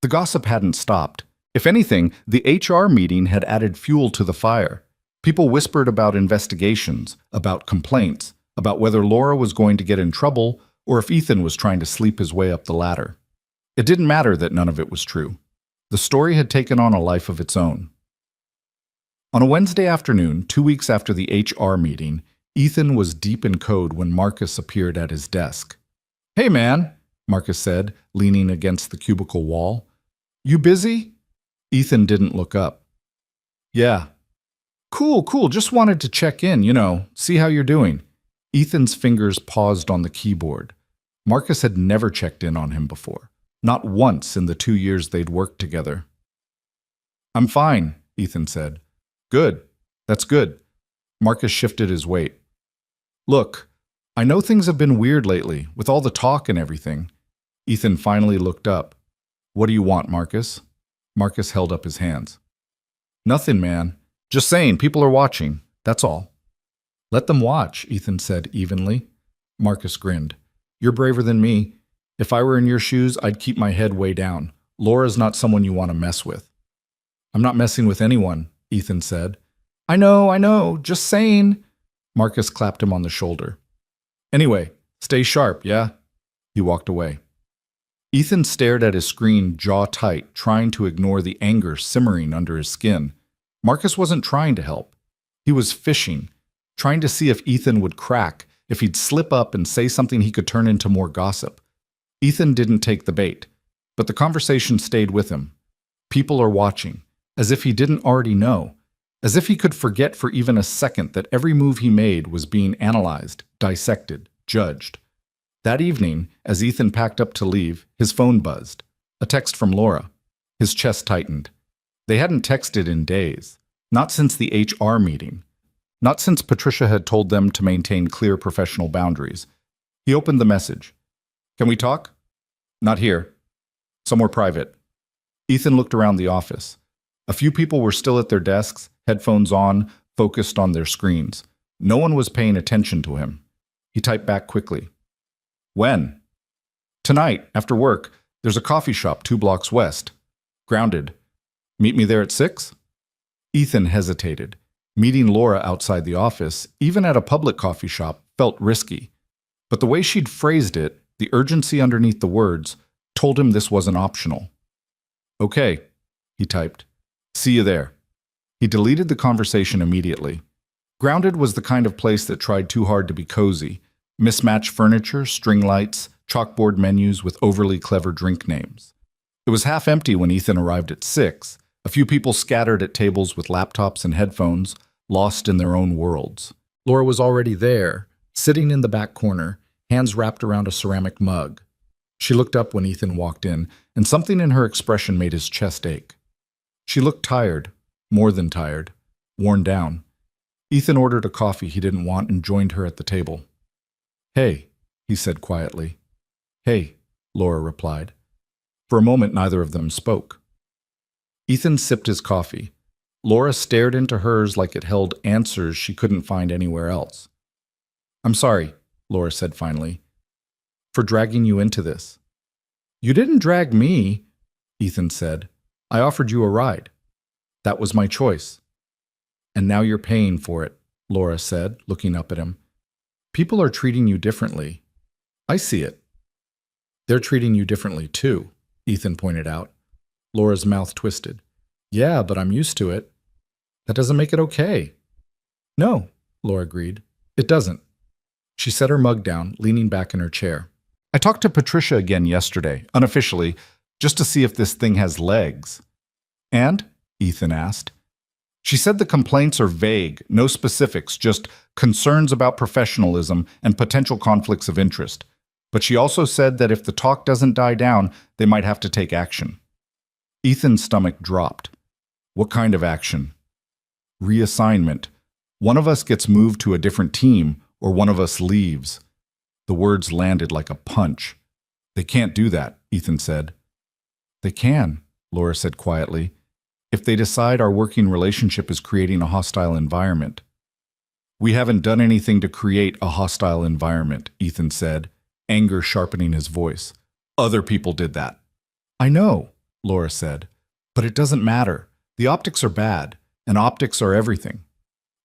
The gossip hadn't stopped. If anything, the HR meeting had added fuel to the fire. People whispered about investigations, about complaints, about whether Laura was going to get in trouble or if Ethan was trying to sleep his way up the ladder. It didn't matter that none of it was true. The story had taken on a life of its own. On a Wednesday afternoon, 2 weeks after the HR meeting, Ethan was deep in code when Marcus appeared at his desk. "Hey man," Marcus said, leaning against the cubicle wall. "You busy?" Ethan didn't look up. "Yeah." Cool, just wanted to check in, see how you're doing." Ethan's fingers paused on the keyboard. Marcus had never checked in on him before, not once in the 2 years they'd worked together. "I'm fine," Ethan said. "Good, that's good." Marcus shifted his weight. "Look, I know things have been weird lately, with all the talk and everything." Ethan finally looked up. "What do you want, Marcus?" Marcus held up his hands. "Nothing, man. Just saying, people are watching, that's all." "Let them watch," Ethan said evenly. Marcus grinned. "You're braver than me. If I were in your shoes, I'd keep my head way down. Laura's not someone you want to mess with." "I'm not messing with anyone," Ethan said. I know, just saying." Marcus clapped him on the shoulder. "Anyway, stay sharp, yeah?" He walked away. Ethan stared at his screen, jaw tight, trying to ignore the anger simmering under his skin. Marcus wasn't trying to help. He was fishing, trying to see if Ethan would crack, if he'd slip up and say something he could turn into more gossip. Ethan didn't take the bait, but the conversation stayed with him. People are watching, as if he didn't already know, as if he could forget for even a second that every move he made was being analyzed, dissected, judged. That evening, as Ethan packed up to leave, his phone buzzed. A text from Laura. His chest tightened. They hadn't texted in days, not since the HR meeting, not since Patricia had told them to maintain clear professional boundaries. He opened the message. "Can we talk?" "Not here. Somewhere private." Ethan looked around the office. A few people were still at their desks, headphones on, focused on their screens. No one was paying attention to him. He typed back quickly. "When?" "Tonight, after work. There's a coffee shop 2 blocks west. Grounded. Meet me there at 6? Ethan hesitated. Meeting Laura outside the office, even at a public coffee shop, felt risky. But the way she'd phrased it, the urgency underneath the words, told him this wasn't optional. "Okay," he typed. "See you there." He deleted the conversation immediately. Grounded was the kind of place that tried too hard to be cozy. Mismatched furniture, string lights, chalkboard menus with overly clever drink names. It was half empty when Ethan arrived at 6. A few people scattered at tables with laptops and headphones, lost in their own worlds. Laura was already there, sitting in the back corner, hands wrapped around a ceramic mug. She looked up when Ethan walked in, and something in her expression made his chest ache. She looked tired, more than tired, worn down. Ethan ordered a coffee he didn't want and joined her at the table. "Hey," he said quietly. "Hey," Laura replied. For a moment, neither of them spoke. Ethan sipped his coffee. Laura stared into hers like it held answers she couldn't find anywhere else. "I'm sorry," Laura said finally, "for dragging you into this." "You didn't drag me," Ethan said. "I offered you a ride. That was my choice." "And now you're paying for it," Laura said, looking up at him. "People are treating you differently. I see it." "They're treating you differently too," Ethan pointed out. Laura's mouth twisted. "Yeah, but I'm used to it." "That doesn't make it okay." "No," Laura agreed. "It doesn't." She set her mug down, leaning back in her chair. "I talked to Patricia again yesterday, unofficially, just to see if this thing has legs." "And?" Ethan asked. "She said the complaints are vague, no specifics, just concerns about professionalism and potential conflicts of interest. But she also said that if the talk doesn't die down, they might have to take action." Ethan's stomach dropped. What kind of action? Reassignment. One of us gets moved to a different team, or one of us leaves. The words landed like a punch. They can't do that, Ethan said. They can, Laura said quietly, if they decide our working relationship is creating a hostile environment. We haven't done anything to create a hostile environment, Ethan said, anger sharpening his voice. Other people did that. I know, Laura said, but it doesn't matter. The optics are bad, and optics are everything.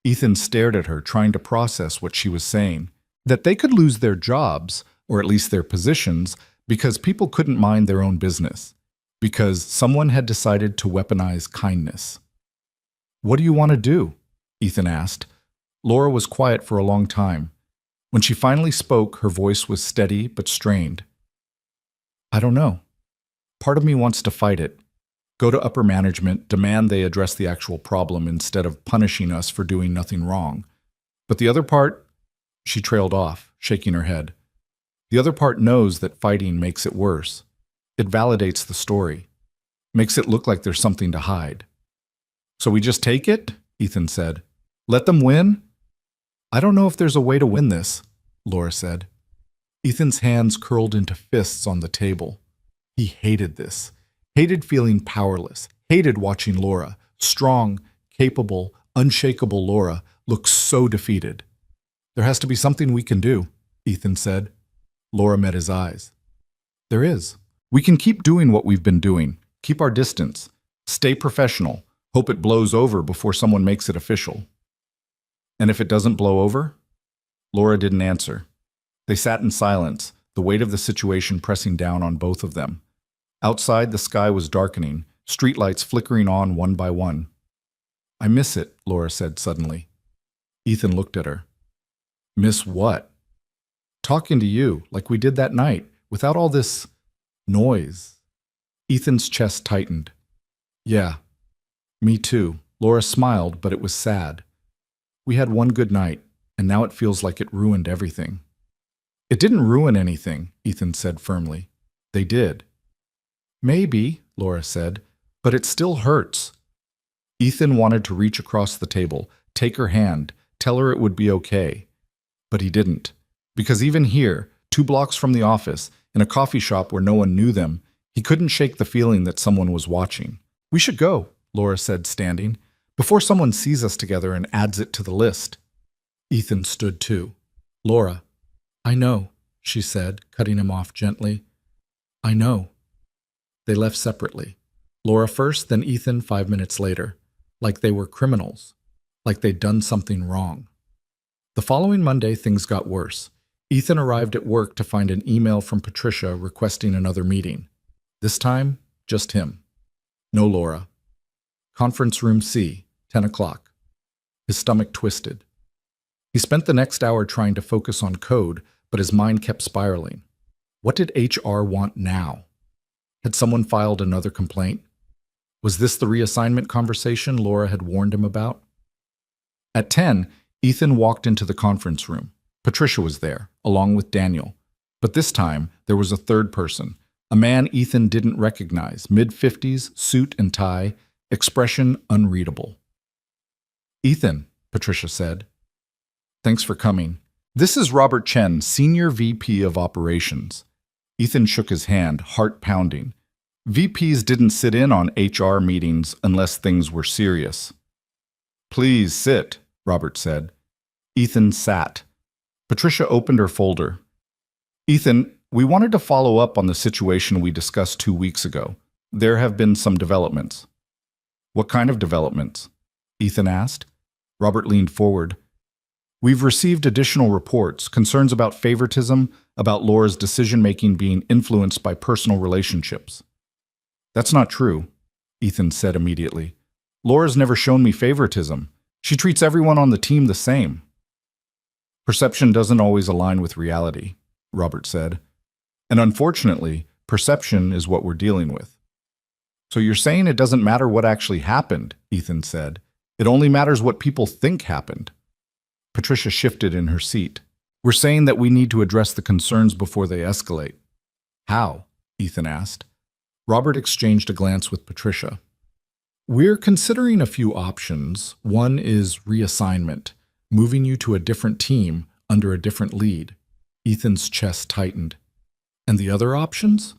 Ethan stared at her, trying to process what she was saying. That they could lose their jobs, or at least their positions, because people couldn't mind their own business. Because someone had decided to weaponize kindness. What do you want to do? Ethan asked. Laura was quiet for a long time. When she finally spoke, her voice was steady but strained. I don't know. Part of me wants to fight it. Go to upper management, demand they address the actual problem instead of punishing us for doing nothing wrong. But the other part, she trailed off, shaking her head. The other part knows that fighting makes it worse. It validates the story, makes it look like there's something to hide. So we just take it? Ethan said. Let them win? I don't know if there's a way to win this, Laura said. Ethan's hands curled into fists on the table. He hated this. Hated feeling powerless. Hated watching Laura, strong, capable, unshakable Laura, look so defeated. There has to be something we can do, Ethan said. Laura met his eyes. There is. We can keep doing what we've been doing. Keep our distance. Stay professional. Hope it blows over before someone makes it official. And if it doesn't blow over? Laura didn't answer. They sat in silence, the weight of the situation pressing down on both of them. Outside, the sky was darkening, streetlights flickering on one by one. I miss it, Laura said suddenly. Ethan looked at her. Miss what? Talking to you, like we did that night, without all this noise. Ethan's chest tightened. Yeah, me too. Laura smiled, but it was sad. We had one good night, and now it feels like it ruined everything. It didn't ruin anything, Ethan said firmly. They did. Maybe, Laura said, but it still hurts. Ethan wanted to reach across the table, take her hand, tell her it would be okay. But he didn't. Because even here, 2 blocks from the office, in a coffee shop where no one knew them, he couldn't shake the feeling that someone was watching. We should go, Laura said, standing, before someone sees us together and adds it to the list. Ethan stood too. Laura, I know, she said, cutting him off gently. I know. They left separately. Laura first, then Ethan 5 minutes later, like they were criminals, like they'd done something wrong. The following Monday, things got worse. Ethan arrived at work to find an email from Patricia requesting another meeting. This time, just him. No Laura. Conference room C, 10 o'clock. His stomach twisted. He spent the next hour trying to focus on code, but his mind kept spiraling. What did HR want now? Had someone filed another complaint? Was this the reassignment conversation Laura had warned him about? At 10, Ethan walked into the conference room. Patricia was there, along with Daniel. But this time, there was a third person, a man Ethan didn't recognize, mid-50s, suit and tie, expression unreadable. Ethan, Patricia said. Thanks for coming. This is Robert Chen, Senior VP of Operations. Ethan shook his hand, heart pounding. VPs didn't sit in on HR meetings unless things were serious. Please sit, Robert said. Ethan sat. Patricia opened her folder. Ethan, we wanted to follow up on the situation we discussed 2 weeks ago. There have been some developments. What kind of developments? Ethan asked. Robert leaned forward. We've received additional reports, concerns about favoritism, about Laura's decision-making being influenced by personal relationships. That's not true, Ethan said immediately. Laura's never shown me favoritism. She treats everyone on the team the same. Perception doesn't always align with reality, Robert said. And unfortunately, perception is what we're dealing with. So you're saying it doesn't matter what actually happened, Ethan said. It only matters what people think happened. Patricia shifted in her seat. We're saying that we need to address the concerns before they escalate. How? Ethan asked. Robert exchanged a glance with Patricia. We're considering a few options. One is reassignment, moving you to a different team under a different lead. Ethan's chest tightened. And the other options?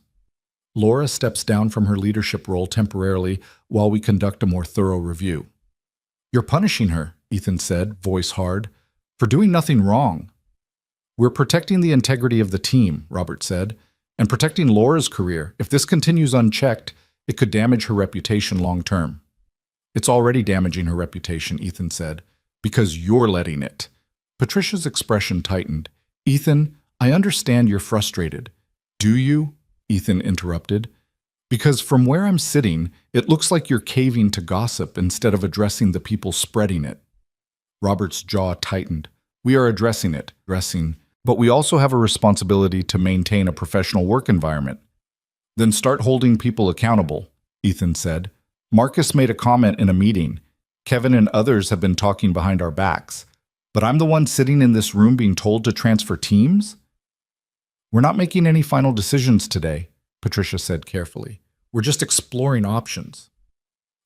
Laura steps down from her leadership role temporarily while we conduct a more thorough review. You're punishing her, Ethan said, voice hard, for doing nothing wrong. We're protecting the integrity of the team, Robert said, and protecting Laura's career. If this continues unchecked, it could damage her reputation long term. It's already damaging her reputation, Ethan said, because you're letting it. Patricia's expression tightened. Ethan, I understand you're frustrated. Do you? Ethan interrupted. Because from where I'm sitting, it looks like you're caving to gossip instead of addressing the people spreading it. Robert's jaw tightened. We are addressing it, but we also have a responsibility to maintain a professional work environment. Then start holding people accountable, Ethan said. Marcus made a comment in a meeting. Kevin and others have been talking behind our backs. But I'm the one sitting in this room being told to transfer teams? We're not making any final decisions today, Patricia said carefully. We're just exploring options.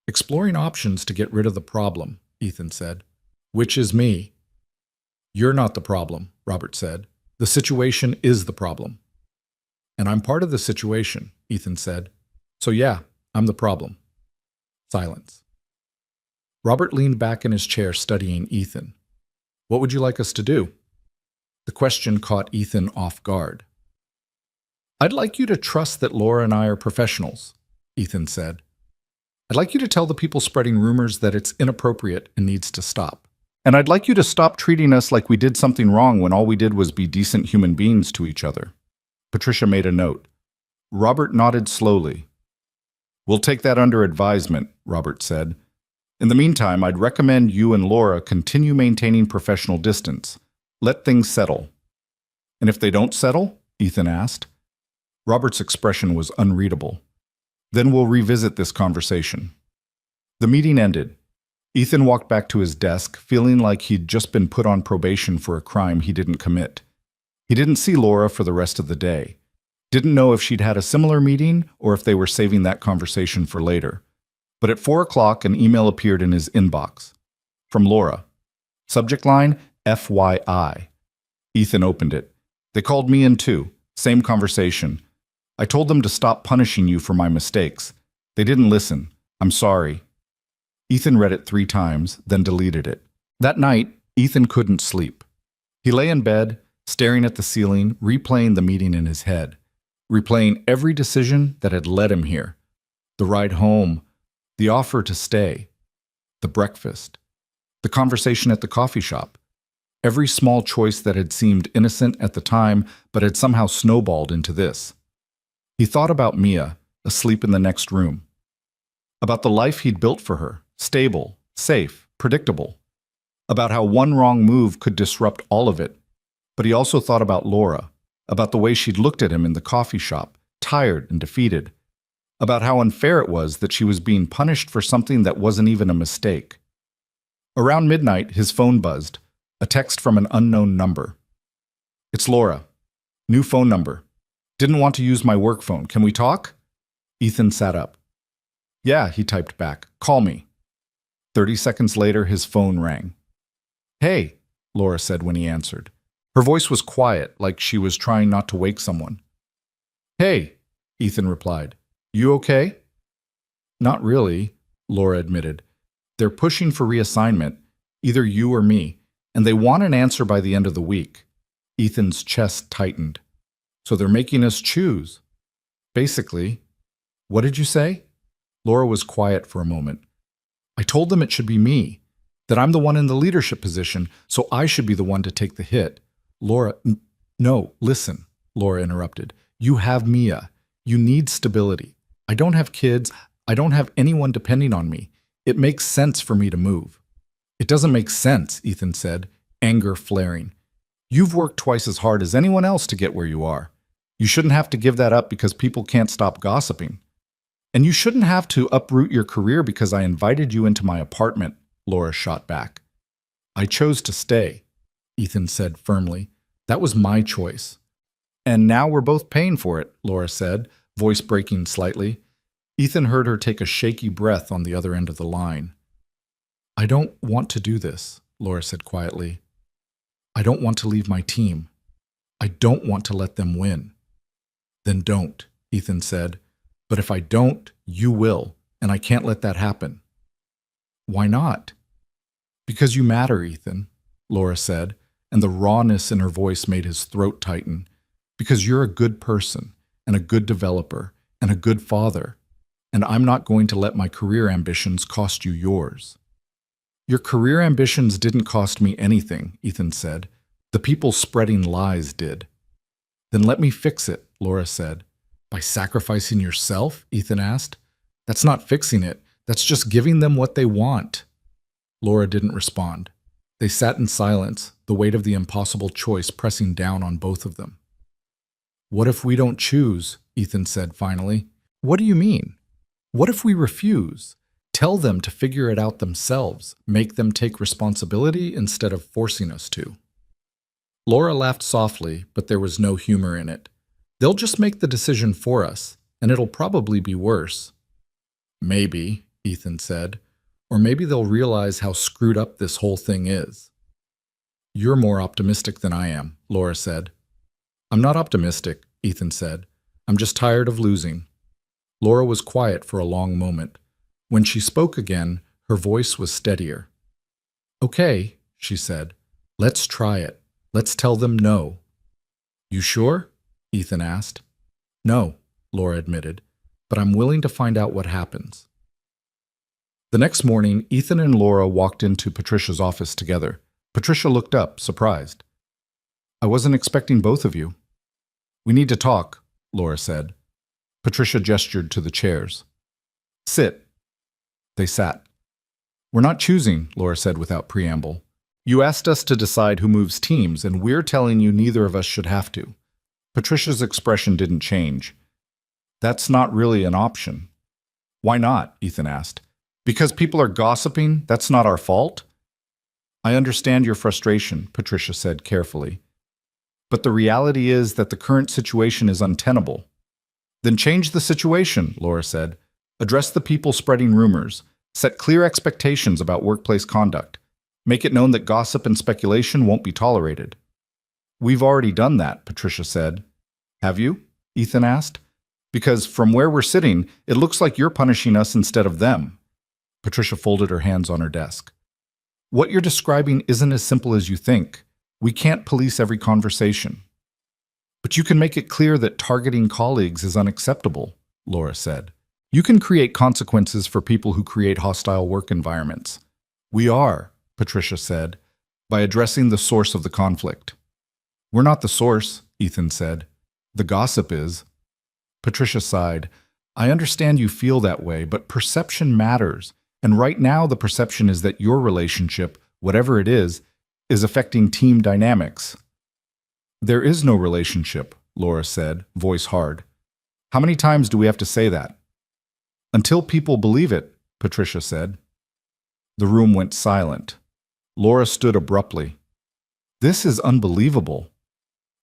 Exploring options to get rid of the problem, Ethan said. Which is me. You're not the problem, Robert said. The situation is the problem. And I'm part of the situation, Ethan said. So yeah, I'm the problem. Silence. Robert leaned back in his chair studying Ethan. What would you like us to do? The question caught Ethan off guard. I'd like you to trust that Laura and I are professionals, Ethan said. I'd like you to tell the people spreading rumors that it's inappropriate and needs to stop. And I'd like you to stop treating us like we did something wrong when all we did was be decent human beings to each other. Patricia made a note. Robert nodded slowly. We'll take that under advisement, Robert said. In the meantime, I'd recommend you and Laura continue maintaining professional distance. Let things settle. And if they don't settle? Ethan asked. Robert's expression was unreadable. Then we'll revisit this conversation. The meeting ended. Ethan walked back to his desk, feeling like he'd just been put on probation for a crime he didn't commit. He didn't see Laura for the rest of the day. Didn't know if she'd had a similar meeting or if they were saving that conversation for later. But at 4 o'clock, an email appeared in his inbox. From Laura. Subject line, FYI. Ethan opened it. They called me in too. Same conversation. I told them to stop punishing you for my mistakes. They didn't listen. I'm sorry. Ethan read it 3 times, then deleted it. That night, Ethan couldn't sleep. He lay in bed, staring at the ceiling, replaying the meeting in his head, replaying every decision that had led him here. The ride home, the offer to stay, the breakfast, the conversation at the coffee shop, every small choice that had seemed innocent at the time but had somehow snowballed into this. He thought about Mia, asleep in the next room, about the life he'd built for her, stable, safe, predictable, about how one wrong move could disrupt all of it. But he also thought about Laura, about the way she'd looked at him in the coffee shop, tired and defeated, about how unfair it was that she was being punished for something that wasn't even a mistake. Around midnight, his phone buzzed, a text from an unknown number. It's Laura. New phone number. Didn't want to use my work phone. Can we talk? Ethan sat up. Yeah, he typed back. Call me. 30 seconds later, his phone rang. Hey, Laura said when he answered. Her voice was quiet, like she was trying not to wake someone. Hey, Ethan replied. You okay? Not really, Laura admitted. They're pushing for reassignment, either you or me, and they want an answer by the end of the week. Ethan's chest tightened. So they're making us choose. Basically. What did you say? Laura was quiet for a moment. I told them it should be me, that I'm the one in the leadership position, so I should be the one to take the hit. Laura, no, listen, Laura interrupted. You have Mia. You need stability. I don't have kids. I don't have anyone depending on me. It makes sense for me to move. It doesn't make sense, Ethan said, anger flaring. You've worked twice as hard as anyone else to get where you are. You shouldn't have to give that up because people can't stop gossiping. And you shouldn't have to uproot your career because I invited you into my apartment, Laura shot back. I chose to stay, Ethan said firmly. That was my choice. And now we're both paying for it, Laura said, voice breaking slightly. Ethan heard her take a shaky breath on the other end of the line. I don't want to do this, Laura said quietly. I don't want to leave my team. I don't want to let them win. Then don't, Ethan said. But if I don't, you will, and I can't let that happen. Why not? Because you matter, Ethan, Laura said, and the rawness in her voice made his throat tighten. Because you're a good person, and a good developer, and a good father, and I'm not going to let my career ambitions cost you yours. Your career ambitions didn't cost me anything, Ethan said. The people spreading lies did. Then let me fix it, Laura said. By sacrificing yourself? Ethan asked. That's not fixing it. That's just giving them what they want. Laura didn't respond. They sat in silence, the weight of the impossible choice pressing down on both of them. What if we don't choose? Ethan said finally. What do you mean? What if we refuse? Tell them to figure it out themselves, make them take responsibility instead of forcing us to. Laura laughed softly, but there was no humor in it. They'll just make the decision for us, and it'll probably be worse. Maybe, Ethan said, or maybe they'll realize how screwed up this whole thing is. You're more optimistic than I am, Laura said. I'm not optimistic, Ethan said. I'm just tired of losing. Laura was quiet for a long moment. When she spoke again, her voice was steadier. Okay, she said. Let's try it. Let's tell them no. You sure? Ethan asked. No, Laura admitted, but I'm willing to find out what happens. The next morning, Ethan and Laura walked into Patricia's office together. Patricia looked up, surprised. I wasn't expecting both of you. We need to talk, Laura said. Patricia gestured to the chairs. Sit. They sat. We're not choosing, Laura said without preamble. You asked us to decide who moves teams, and we're telling you neither of us should have to. Patricia's expression didn't change. That's not really an option. Why not? Ethan asked. Because people are gossiping, that's not our fault? I understand your frustration, Patricia said carefully. But the reality is that the current situation is untenable. Then change the situation, Laura said. Address the people spreading rumors. Set clear expectations about workplace conduct. Make it known that gossip and speculation won't be tolerated. We've already done that, Patricia said. Have you? Ethan asked. Because from where we're sitting, it looks like you're punishing us instead of them. Patricia folded her hands on her desk. What you're describing isn't as simple as you think. We can't police every conversation. But you can make it clear that targeting colleagues is unacceptable, Laura said. You can create consequences for people who create hostile work environments. We are, Patricia said, by addressing the source of the conflict. We're not the source, Ethan said. The gossip is. Patricia sighed. I understand you feel that way, but perception matters. And right now the perception is that your relationship, whatever it is affecting team dynamics. There is no relationship, Laura said, voice hard. How many times do we have to say that? Until people believe it, Patricia said. The room went silent. Laura stood abruptly. This is unbelievable.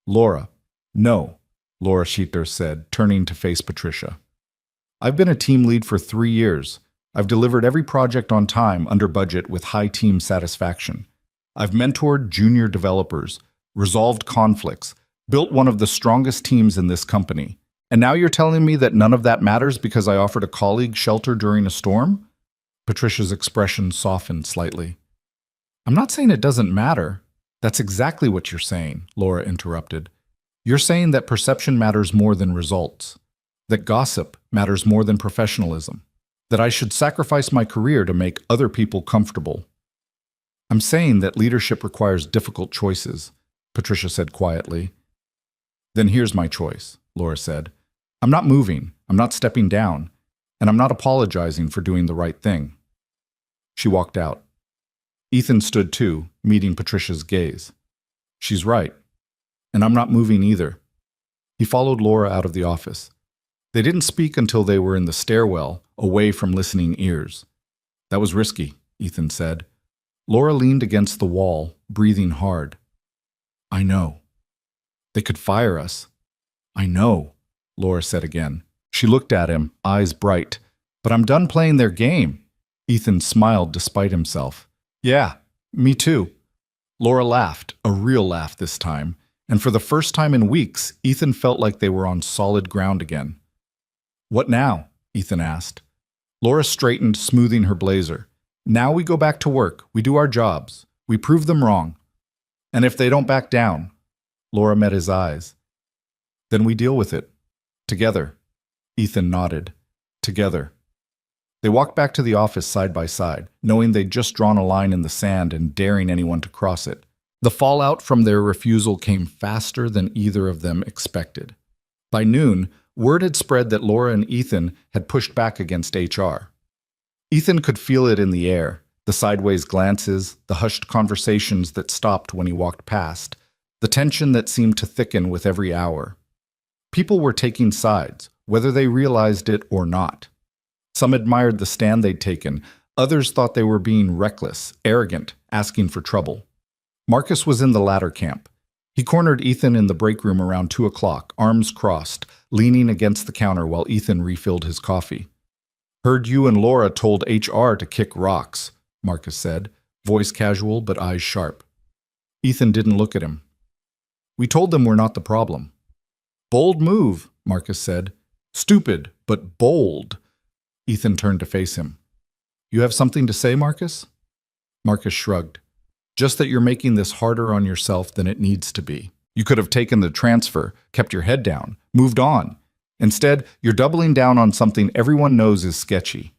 Laura. No, Laura Schechter said, turning to face Patricia. I've been a team lead for 3 years. I've delivered every project on time, under budget, with high team satisfaction. I've mentored junior developers, resolved conflicts, built one of the strongest teams in this company. And now you're telling me that none of that matters because I offered a colleague shelter during a storm? Patricia's expression softened slightly. I'm not saying it doesn't matter. That's exactly what you're saying, Laura interrupted. You're saying that perception matters more than results, that gossip matters more than professionalism, that I should sacrifice my career to make other people comfortable. I'm saying that leadership requires difficult choices, Patricia said quietly. Then here's my choice, Laura said. I'm not moving, I'm not stepping down, and I'm not apologizing for doing the right thing. She walked out. Ethan stood too, meeting Patricia's gaze. She's right, and I'm not moving either. He followed Laura out of the office. They didn't speak until they were in the stairwell, away from listening ears. That was risky, Ethan said. Laura leaned against the wall, breathing hard. I know. They could fire us. I know, Laura said again. She looked at him, eyes bright, But I'm done playing their game. Ethan smiled despite himself. Yeah, me too. Laura laughed, a real laugh this time, and for the first time in weeks, Ethan felt like they were on solid ground again. What now? Ethan asked. Laura straightened, smoothing her blazer. Now we go back to work. We do our jobs. We prove them wrong. And if they don't back down, Laura met his eyes. Then we deal with it. Together. Ethan nodded. Together. They walked back to the office side by side, knowing they'd just drawn a line in the sand and daring anyone to cross it. The fallout from their refusal came faster than either of them expected. By noon, word had spread that Laura and Ethan had pushed back against HR. Ethan could feel it in the air, the sideways glances, the hushed conversations that stopped when he walked past, the tension that seemed to thicken with every hour. People were taking sides, whether they realized it or not. Some admired the stand they'd taken, others thought they were being reckless, arrogant, asking for trouble. Marcus was in the latter camp. He cornered Ethan in the break room around 2 o'clock, arms crossed, leaning against the counter while Ethan refilled his coffee. Heard you and Laura told HR to kick rocks, Marcus said, voice casual but eyes sharp. Ethan didn't look at him. We told them we're not the problem. Bold move, Marcus said. Stupid, but bold. Ethan turned to face him. You have something to say, Marcus? Marcus shrugged. Just that you're making this harder on yourself than it needs to be. You could have taken the transfer, kept your head down, moved on. Instead, you're doubling down on something everyone knows is sketchy.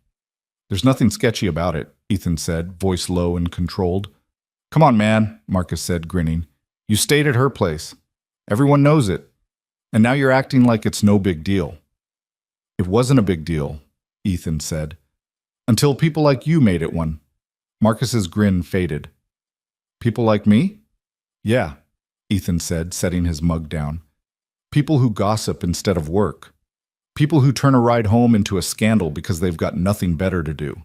There's nothing sketchy about it, Ethan said, voice low and controlled. Come on, man, Marcus said, grinning. You stayed at her place. Everyone knows it. And now you're acting like it's no big deal. It wasn't a big deal, Ethan said. Until people like you made it one. Marcus's grin faded. People like me? Yeah, Ethan said, setting his mug down. People who gossip instead of work. People who turn a ride home into a scandal because they've got nothing better to do.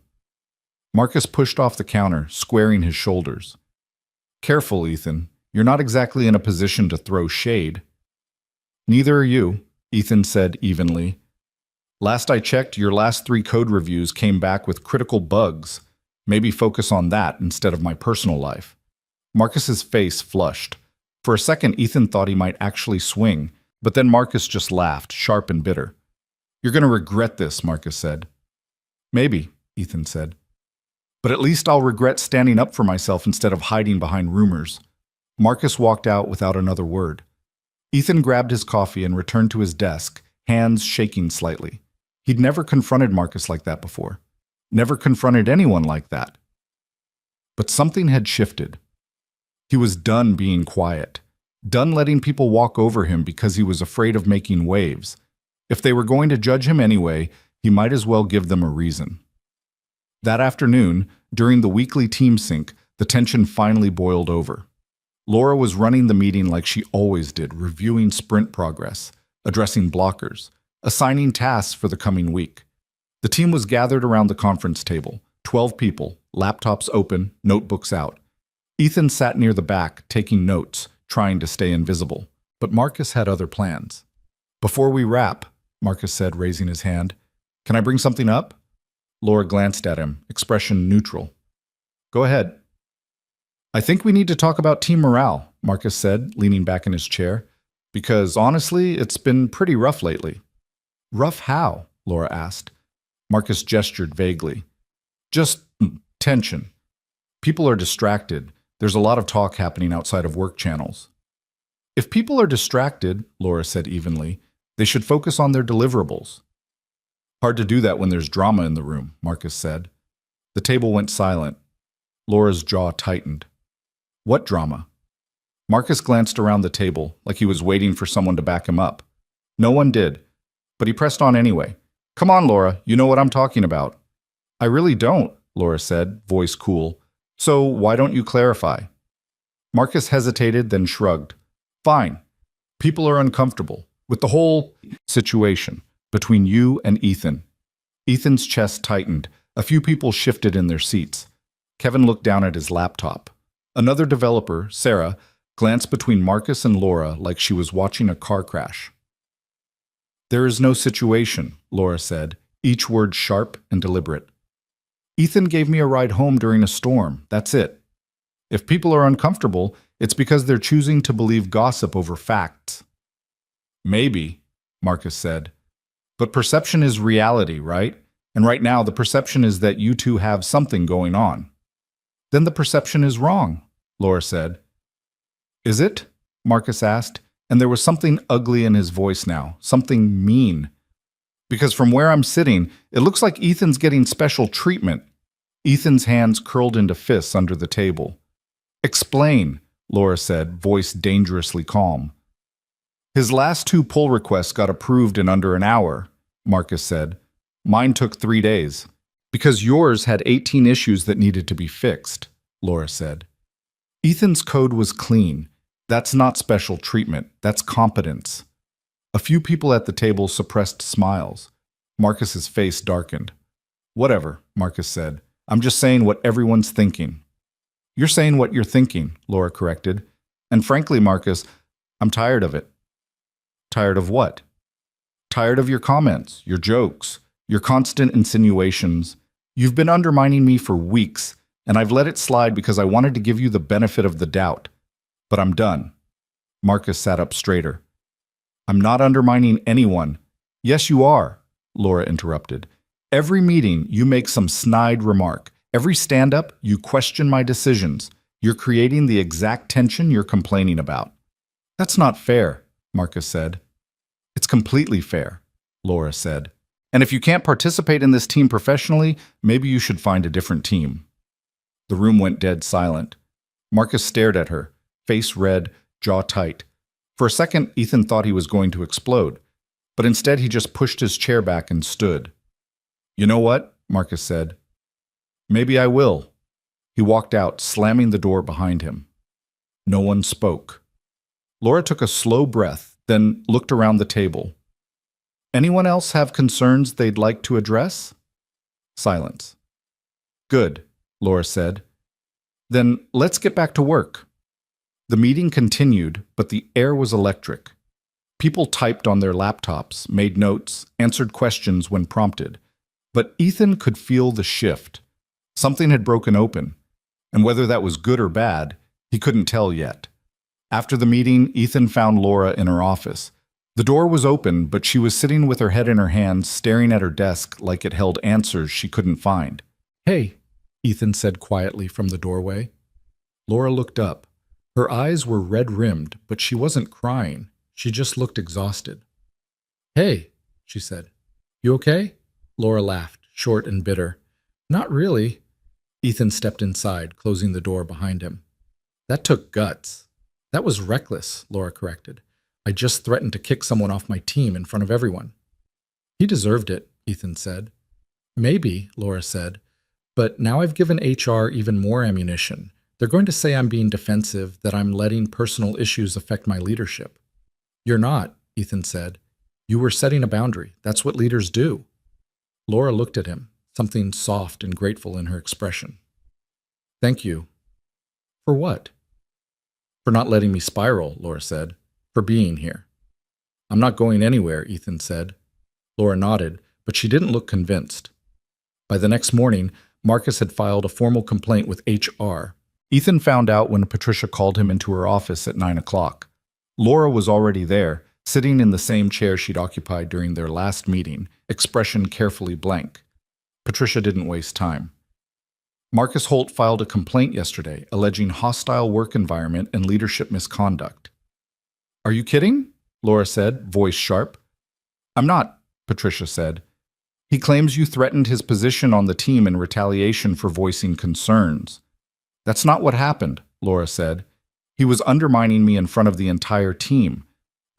Marcus pushed off the counter, squaring his shoulders. Careful, Ethan. You're not exactly in a position to throw shade. Neither are you, Ethan said evenly. Last I checked, your last 3 code reviews came back with critical bugs. Maybe focus on that instead of my personal life. Marcus's face flushed. For a second, Ethan thought he might actually swing, but then Marcus just laughed, sharp and bitter. You're going to regret this, Marcus said. Maybe, Ethan said. But at least I'll regret standing up for myself instead of hiding behind rumors. Marcus walked out without another word. Ethan grabbed his coffee and returned to his desk, hands shaking slightly. He'd never confronted Marcus like that before. Never confronted anyone like that. But something had shifted. He was done being quiet, done letting people walk over him because he was afraid of making waves. If they were going to judge him anyway, he might as well give them a reason. That afternoon, during the weekly team sync, the tension finally boiled over. Laura was running the meeting like she always did, reviewing sprint progress, addressing blockers, assigning tasks for the coming week. The team was gathered around the conference table, 12 people, laptops open, notebooks out. Ethan sat near the back, taking notes, trying to stay invisible. But Marcus had other plans. Before we wrap, Marcus said, raising his hand, can I bring something up? Laura glanced at him, expression neutral. Go ahead. I think we need to talk about team morale, Marcus said, leaning back in his chair, because honestly, it's been pretty rough lately. Rough how? Laura asked. Marcus gestured vaguely. Just tension. People are distracted. There's a lot of talk happening outside of work channels. If people are distracted, Laura said evenly, they should focus on their deliverables. Hard to do that when there's drama in the room, Marcus said. The table went silent. Laura's jaw tightened. What drama? Marcus glanced around the table like he was waiting for someone to back him up. No one did, but he pressed on anyway. Come on, Laura, you know what I'm talking about. I really don't, Laura said, voice cool. So why don't you clarify? Marcus hesitated, then shrugged. Fine. People are uncomfortable with the whole situation between you and Ethan. Ethan's chest tightened. A few people shifted in their seats. Kevin looked down at his laptop. Another developer, Sarah, glanced between Marcus and Laura like she was watching a car crash. There is no situation, Laura said, each word sharp and deliberate. Ethan gave me a ride home during a storm. That's it. If people are uncomfortable, it's because they're choosing to believe gossip over facts. Maybe, Marcus said. But perception is reality, right? And right now, the perception is that you two have something going on. Then the perception is wrong, Laura said. Is it? Marcus asked, and there was something ugly in his voice now, something mean. Because from where I'm sitting, it looks like Ethan's getting special treatment. Ethan's hands curled into fists under the table. Explain, Laura said, voice dangerously calm. His last 2 pull requests got approved in under an hour, Marcus said. Mine took 3 days. Because yours had 18 issues that needed to be fixed, Laura said. Ethan's code was clean. That's not special treatment. That's competence. A few people at the table suppressed smiles. Marcus's face darkened. Whatever, Marcus said. I'm just saying what everyone's thinking. You're saying what you're thinking, Laura corrected. And frankly, Marcus, I'm tired of it. Tired of what? Tired of your comments, your jokes, your constant insinuations. You've been undermining me for weeks, and I've let it slide because I wanted to give you the benefit of the doubt. But I'm done. Marcus sat up straighter. I'm not undermining anyone. Yes, you are, Laura interrupted. Every meeting, you make some snide remark. Every stand-up, you question my decisions. You're creating the exact tension you're complaining about. That's not fair, Marcus said. It's completely fair, Laura said. And if you can't participate in this team professionally, maybe you should find a different team. The room went dead silent. Marcus stared at her, face red, jaw tight. For a second, Ethan thought he was going to explode, but instead he just pushed his chair back and stood. You know what? Marcus said. Maybe I will. He walked out, slamming the door behind him. No one spoke. Laura took a slow breath, then looked around the table. Anyone else have concerns they'd like to address? Silence. Good, Laura said. Then let's get back to work. The meeting continued, but the air was electric. People typed on their laptops, made notes, answered questions when prompted. But Ethan could feel the shift. Something had broken open, and whether that was good or bad, he couldn't tell yet. After the meeting, Ethan found Laura in her office. The door was open, but she was sitting with her head in her hands, staring at her desk like it held answers she couldn't find. Hey, Ethan said quietly from the doorway. Laura looked up. Her eyes were red-rimmed, but she wasn't crying. She just looked exhausted. Hey, she said. You okay? Laura laughed, short and bitter. Not really. Ethan stepped inside, closing the door behind him. That took guts. That was reckless, Laura corrected. I just threatened to kick someone off my team in front of everyone. He deserved it, Ethan said. Maybe, Laura said, but now I've given HR even more ammunition. They're going to say I'm being defensive, that I'm letting personal issues affect my leadership. You're not, Ethan said. You were setting a boundary. That's what leaders do. Laura looked at him, something soft and grateful in her expression. Thank you. For what? For not letting me spiral, Laura said. For being here. I'm not going anywhere, Ethan said. Laura nodded, but she didn't look convinced. By the next morning, Marcus had filed a formal complaint with HR. Ethan found out when Patricia called him into her office at 9 o'clock. Laura was already there, sitting in the same chair she'd occupied during their last meeting, expression carefully blank. Patricia didn't waste time. Marcus Holt filed a complaint yesterday, alleging hostile work environment and leadership misconduct. Are you kidding? Laura said, voice sharp. I'm not, Patricia said. He claims you threatened his position on the team in retaliation for voicing concerns. That's not what happened, Laura said. He was undermining me in front of the entire team.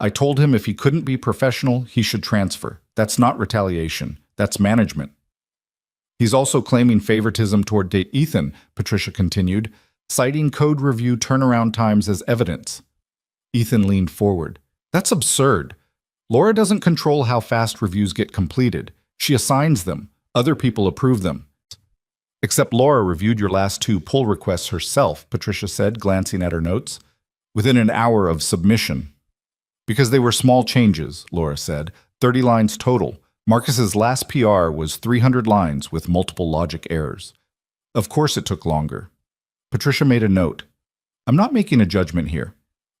I told him if he couldn't be professional, he should transfer. That's not retaliation. That's management. He's also claiming favoritism toward Ethan, Patricia continued, citing code review turnaround times as evidence. Ethan leaned forward. That's absurd. Laura doesn't control how fast reviews get completed. She assigns them. Other people approve them. Except Laura reviewed your last 2 pull requests herself, Patricia said, glancing at her notes, within an hour of submission. Because they were small changes, Laura said, 30 lines total. Marcus's last PR was 300 lines with multiple logic errors. Of course it took longer. Patricia made a note. I'm not making a judgment here.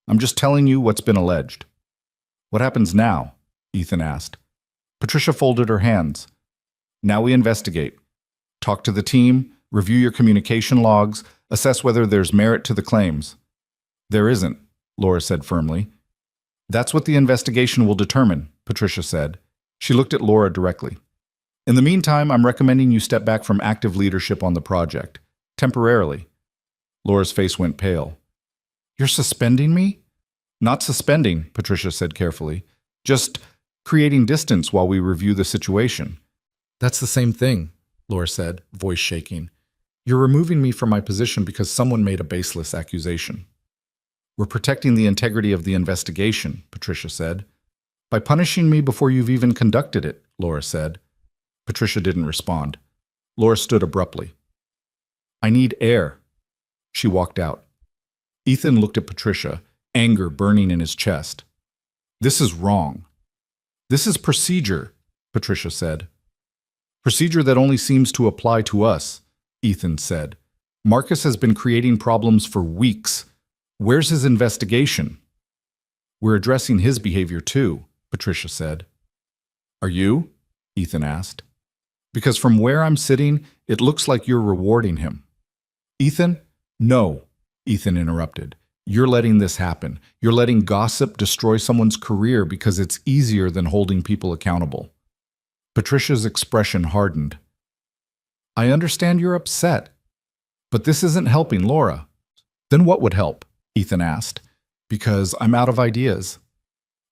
I'm just telling you what's been alleged. What happens now? Ethan asked. Patricia folded her hands. Now we investigate. Talk to the team, review your communication logs, assess whether there's merit to the claims. There isn't, Laura said firmly. That's what the investigation will determine, Patricia said. She looked at Laura directly. In the meantime, I'm recommending you step back from active leadership on the project, temporarily. Laura's face went pale. You're suspending me? Not suspending, Patricia said carefully. Just creating distance while we review the situation. That's the same thing, Laura said, voice shaking. You're removing me from my position because someone made a baseless accusation. We're protecting the integrity of the investigation, Patricia said. By punishing me before you've even conducted it, Laura said. Patricia didn't respond. Laura stood abruptly. I need air. She walked out. Ethan looked at Patricia, anger burning in his chest. This is wrong. This is procedure, Patricia said. Procedure that only seems to apply to us, Ethan said. Marcus has been creating problems for weeks. Where's his investigation? We're addressing his behavior too, Patricia said. Are you? Ethan asked. Because from where I'm sitting, it looks like you're rewarding him. Ethan? No, Ethan interrupted. You're letting this happen. You're letting gossip destroy someone's career because it's easier than holding people accountable. Patricia's expression hardened. I understand you're upset, but this isn't helping Laura. Then what would help? Ethan asked. Because I'm out of ideas.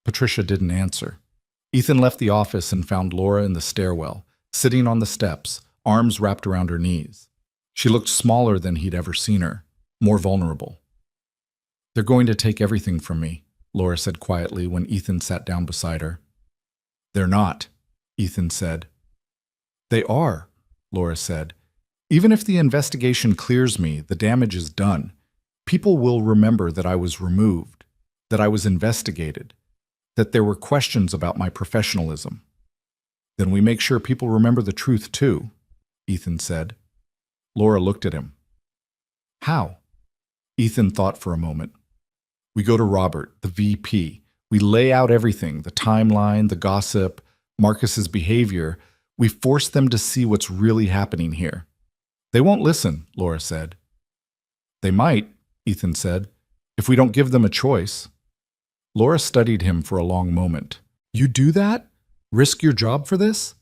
Patricia didn't answer. Ethan left the office and found Laura in the stairwell, sitting on the steps, arms wrapped around her knees. She looked smaller than he'd ever seen her, more vulnerable. They're going to take everything from me, Laura said quietly when Ethan sat down beside her. They're not, Ethan said. They are, Laura said. Even if the investigation clears me, the damage is done. People will remember that I was removed, that I was investigated, that there were questions about my professionalism. Then we make sure people remember the truth too, Ethan said. Laura looked at him. How? Ethan thought for a moment. We go to Robert, the VP. We lay out everything, the timeline, the gossip, Marcus's behavior. We force them to see what's really happening here. They won't listen, Laura said. They might, Ethan said, if we don't give them a choice. Laura studied him for a long moment. You do that? Risk your job for this?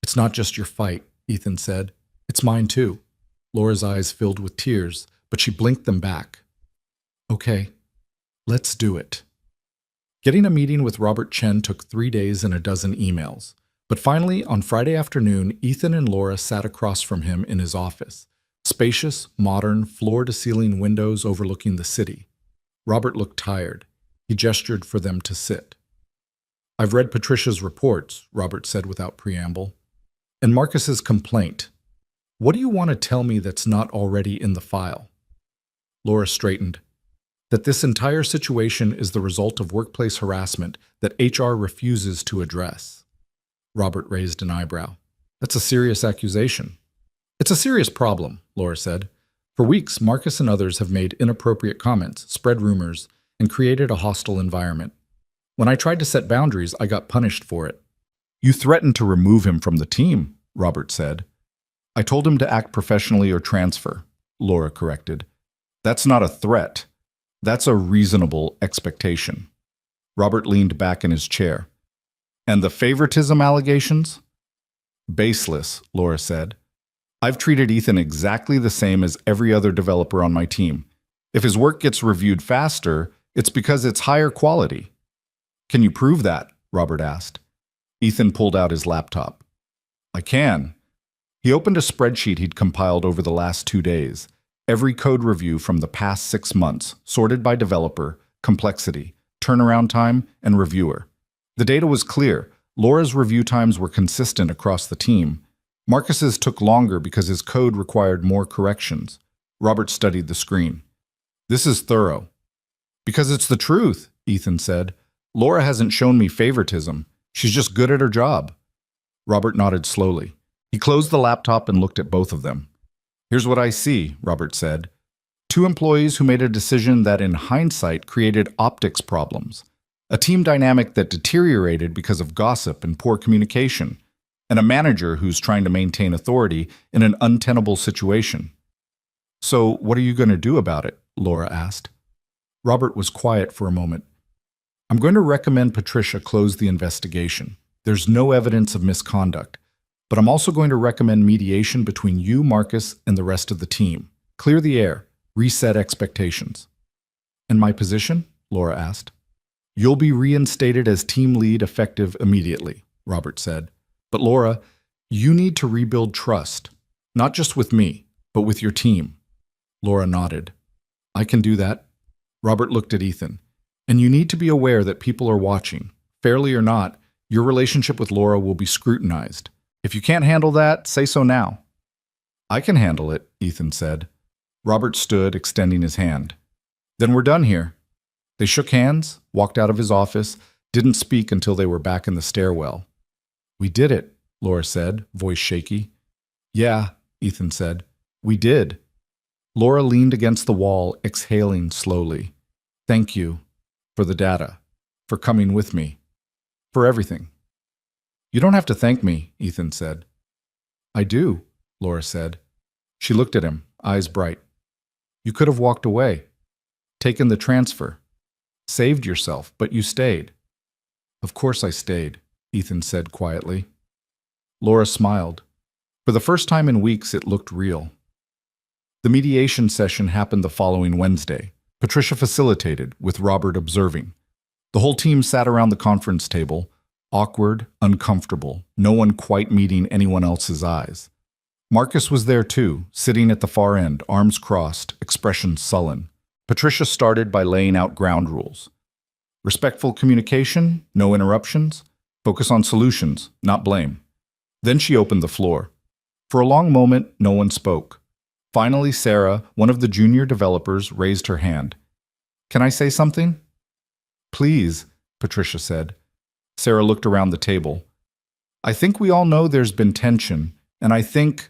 It's not just your fight, Ethan said. It's mine too. Laura's eyes filled with tears, but she blinked them back. Okay, let's do it. Getting a meeting with Robert Chen took 3 days and a dozen emails. But finally, on Friday afternoon, Ethan and Laura sat across from him in his office. Spacious, modern, floor-to-ceiling windows overlooking the city. Robert looked tired. He gestured for them to sit. I've read Patricia's reports, Robert said without preamble. And Marcus's complaint. What do you want to tell me that's not already in the file? Laura straightened. That this entire situation is the result of workplace harassment that HR refuses to address. Robert raised an eyebrow. That's a serious accusation. It's a serious problem, Laura said. For weeks, Marcus and others have made inappropriate comments, spread rumors, and created a hostile environment. When I tried to set boundaries, I got punished for it. You threatened to remove him from the team, Robert said. I told him to act professionally or transfer, Laura corrected. That's not a threat. That's a reasonable expectation. Robert leaned back in his chair. And the favoritism allegations? Baseless, Laura said. I've treated Ethan exactly the same as every other developer on my team. If his work gets reviewed faster, it's because it's higher quality. Can you prove that? Robert asked. Ethan pulled out his laptop. I can. He opened a spreadsheet he'd compiled over the last 2 days. Every code review from the past 6 months, sorted by developer, complexity, turnaround time, and reviewer. The data was clear. Laura's review times were consistent across the team. Marcus's took longer because his code required more corrections. Robert studied the screen. This is thorough. Because it's the truth, Ethan said. Laura hasn't shown me favoritism. She's just good at her job. Robert nodded slowly. He closed the laptop and looked at both of them. Here's what I see, Robert said. Two employees who made a decision that in hindsight created optics problems. A team dynamic that deteriorated because of gossip and poor communication. And a manager who's trying to maintain authority in an untenable situation. So, what are you going to do about it? Laura asked. Robert was quiet for a moment. I'm going to recommend Patricia close the investigation. There's no evidence of misconduct. But I'm also going to recommend mediation between you, Marcus, and the rest of the team. Clear the air. Reset expectations. And my position? Laura asked. You'll be reinstated as team lead effective immediately, Robert said. But Laura, you need to rebuild trust. Not just with me, but with your team. Laura nodded. I can do that. Robert looked at Ethan. And you need to be aware that people are watching. Fairly or not, your relationship with Laura will be scrutinized. If you can't handle that, say so now. I can handle it, Ethan said. Robert stood, extending his hand. Then we're done here. They shook hands, walked out of his office, didn't speak until they were back in the stairwell. We did it, Laura said, voice shaky. Yeah, Ethan said. We did. Laura leaned against the wall, exhaling slowly. Thank you for the data, for coming with me, for everything. You don't have to thank me, Ethan said. I do, Laura said. She looked at him, eyes bright. You could have walked away, taken the transfer, saved yourself, but you stayed. Of course I stayed, Ethan said quietly. Laura smiled. For the first time in weeks, it looked real. The mediation session happened the following Wednesday. Patricia facilitated, with Robert observing. The whole team sat around the conference table, awkward, uncomfortable, no one quite meeting anyone else's eyes. Marcus was there too, sitting at the far end, arms crossed, expression sullen. Patricia started by laying out ground rules. Respectful communication, no interruptions, focus on solutions, not blame. Then she opened the floor. For a long moment, no one spoke. Finally, Sarah, one of the junior developers, raised her hand. Can I say something? Please, Patricia said. Sarah looked around the table. I think we all know there's been tension, and I think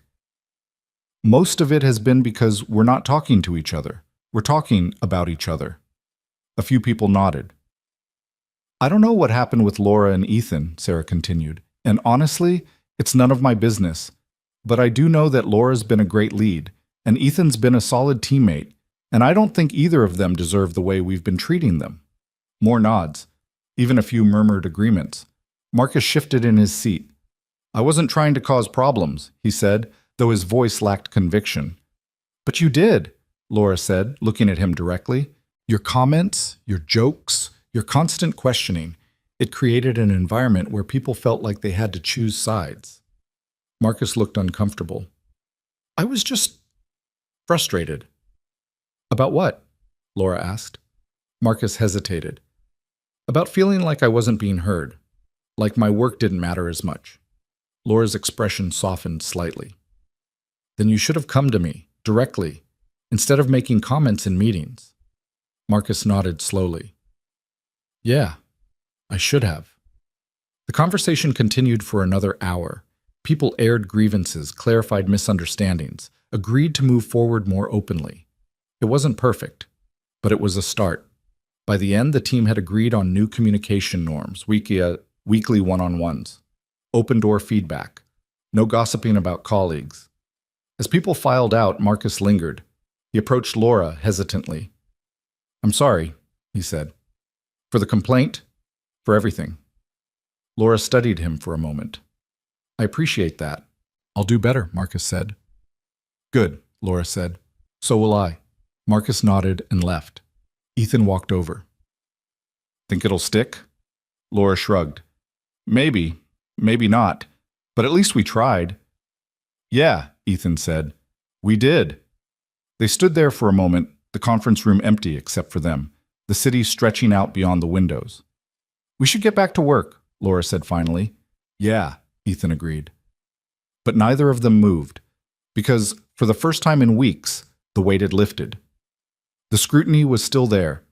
most of it has been because we're not talking to each other. We're talking about each other. A few people nodded. I don't know what happened with Laura and Ethan, Sarah continued, and honestly, it's none of my business. But I do know that Laura's been a great lead, and Ethan's been a solid teammate, and I don't think either of them deserve the way we've been treating them. More nods, even a few murmured agreements. Marcus shifted in his seat. I wasn't trying to cause problems, he said, though his voice lacked conviction. But you did, Laura said, looking at him directly. Your comments, your jokes, your constant questioning, it created an environment where people felt like they had to choose sides. Marcus looked uncomfortable. I was just frustrated. About what? Laura asked. Marcus hesitated. About feeling like I wasn't being heard, like my work didn't matter as much. Laura's expression softened slightly. Then you should have come to me, directly, instead of making comments in meetings. Marcus nodded slowly. Yeah, I should have. The conversation continued for another hour. People aired grievances, clarified misunderstandings, agreed to move forward more openly. It wasn't perfect, but it was a start. By the end, the team had agreed on new communication norms, weekly one-on-ones, open-door feedback, no gossiping about colleagues. As people filed out, Marcus lingered. He approached Laura hesitantly. I'm sorry, he said. For the complaint, for everything. Laura studied him for a moment. I appreciate that. I'll do better, Marcus said. Good, Laura said. So will I. Marcus nodded and left. Ethan walked over. Think it'll stick? Laura shrugged. Maybe, maybe not, but at least we tried. Yeah, Ethan said. We did. They stood there for a moment, the conference room empty except for them, the city stretching out beyond the windows. We should get back to work, Laura said finally. Yeah, Ethan agreed. But neither of them moved, because for the first time in weeks, the weight had lifted. The scrutiny was still there,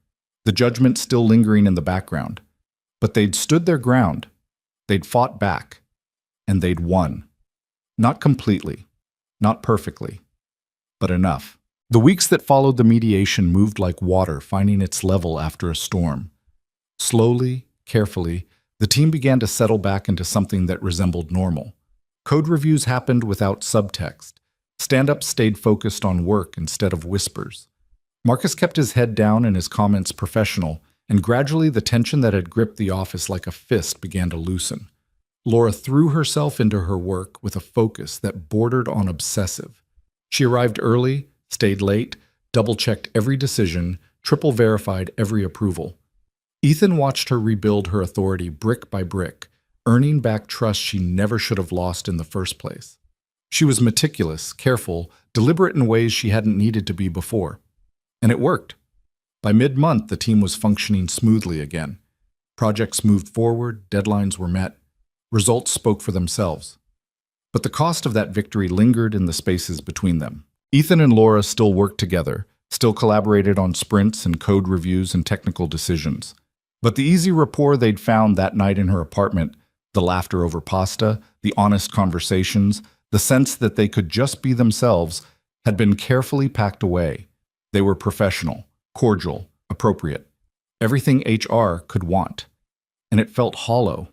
the judgment still lingering in the background, but they'd stood their ground. They'd fought back. and they'd won. Not completely, not perfectly, but enough. The weeks that followed the mediation moved like water finding its level after a storm. Slowly, carefully, the team began to settle back into something that resembled normal. Code reviews happened without subtext. Stand-ups stayed focused on work instead of whispers. Marcus kept his head down and his comments professional, and gradually the tension that had gripped the office like a fist began to loosen. Laura threw herself into her work with a focus that bordered on obsessive. She arrived early, stayed late, double-checked every decision, triple-verified every approval. Ethan watched her rebuild her authority brick by brick, earning back trust she never should have lost in the first place. She was meticulous, careful, deliberate in ways she hadn't needed to be before. And it worked. By mid-month, the team was functioning smoothly again. Projects moved forward, deadlines were met, results spoke for themselves. But the cost of that victory lingered in the spaces between them. Ethan and Laura still worked together, still collaborated on sprints and code reviews and technical decisions. But the easy rapport they'd found that night in her apartment, the laughter over pasta, the honest conversations, the sense that they could just be themselves, had been carefully packed away. They were professional, cordial, appropriate. Everything HR could want. And it felt hollow.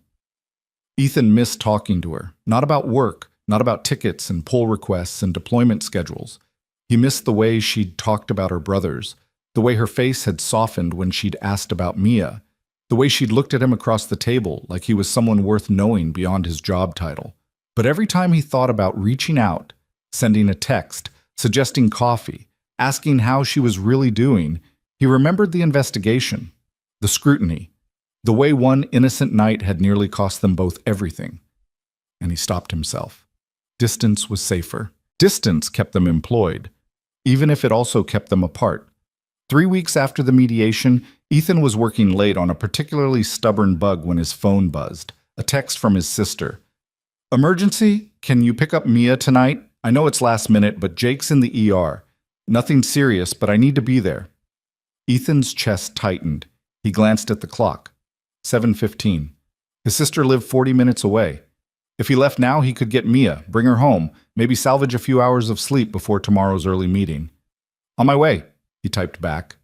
Ethan missed talking to her, not about work, not about tickets and pull requests and deployment schedules. He missed the way she'd talked about her brothers, the way her face had softened when she'd asked about Mia, the way she'd looked at him across the table like he was someone worth knowing beyond his job title. But every time he thought about reaching out, sending a text, suggesting coffee, asking how she was really doing, he remembered the investigation, the scrutiny, the way one innocent night had nearly cost them both everything. And he stopped himself. Distance was safer. Distance kept them employed, even if it also kept them apart. 3 weeks after the mediation, Ethan was working late on a particularly stubborn bug when his phone buzzed, a text from his sister. "Emergency? Can you pick up Mia tonight? I know it's last minute, but Jake's in the ER. Nothing serious, but I need to be there." Ethan's chest tightened. He glanced at the clock. 7:15. His sister lived 40 minutes away. If he left now, he could get Mia, bring her home, maybe salvage a few hours of sleep before tomorrow's early meeting. "On my way," he typed back.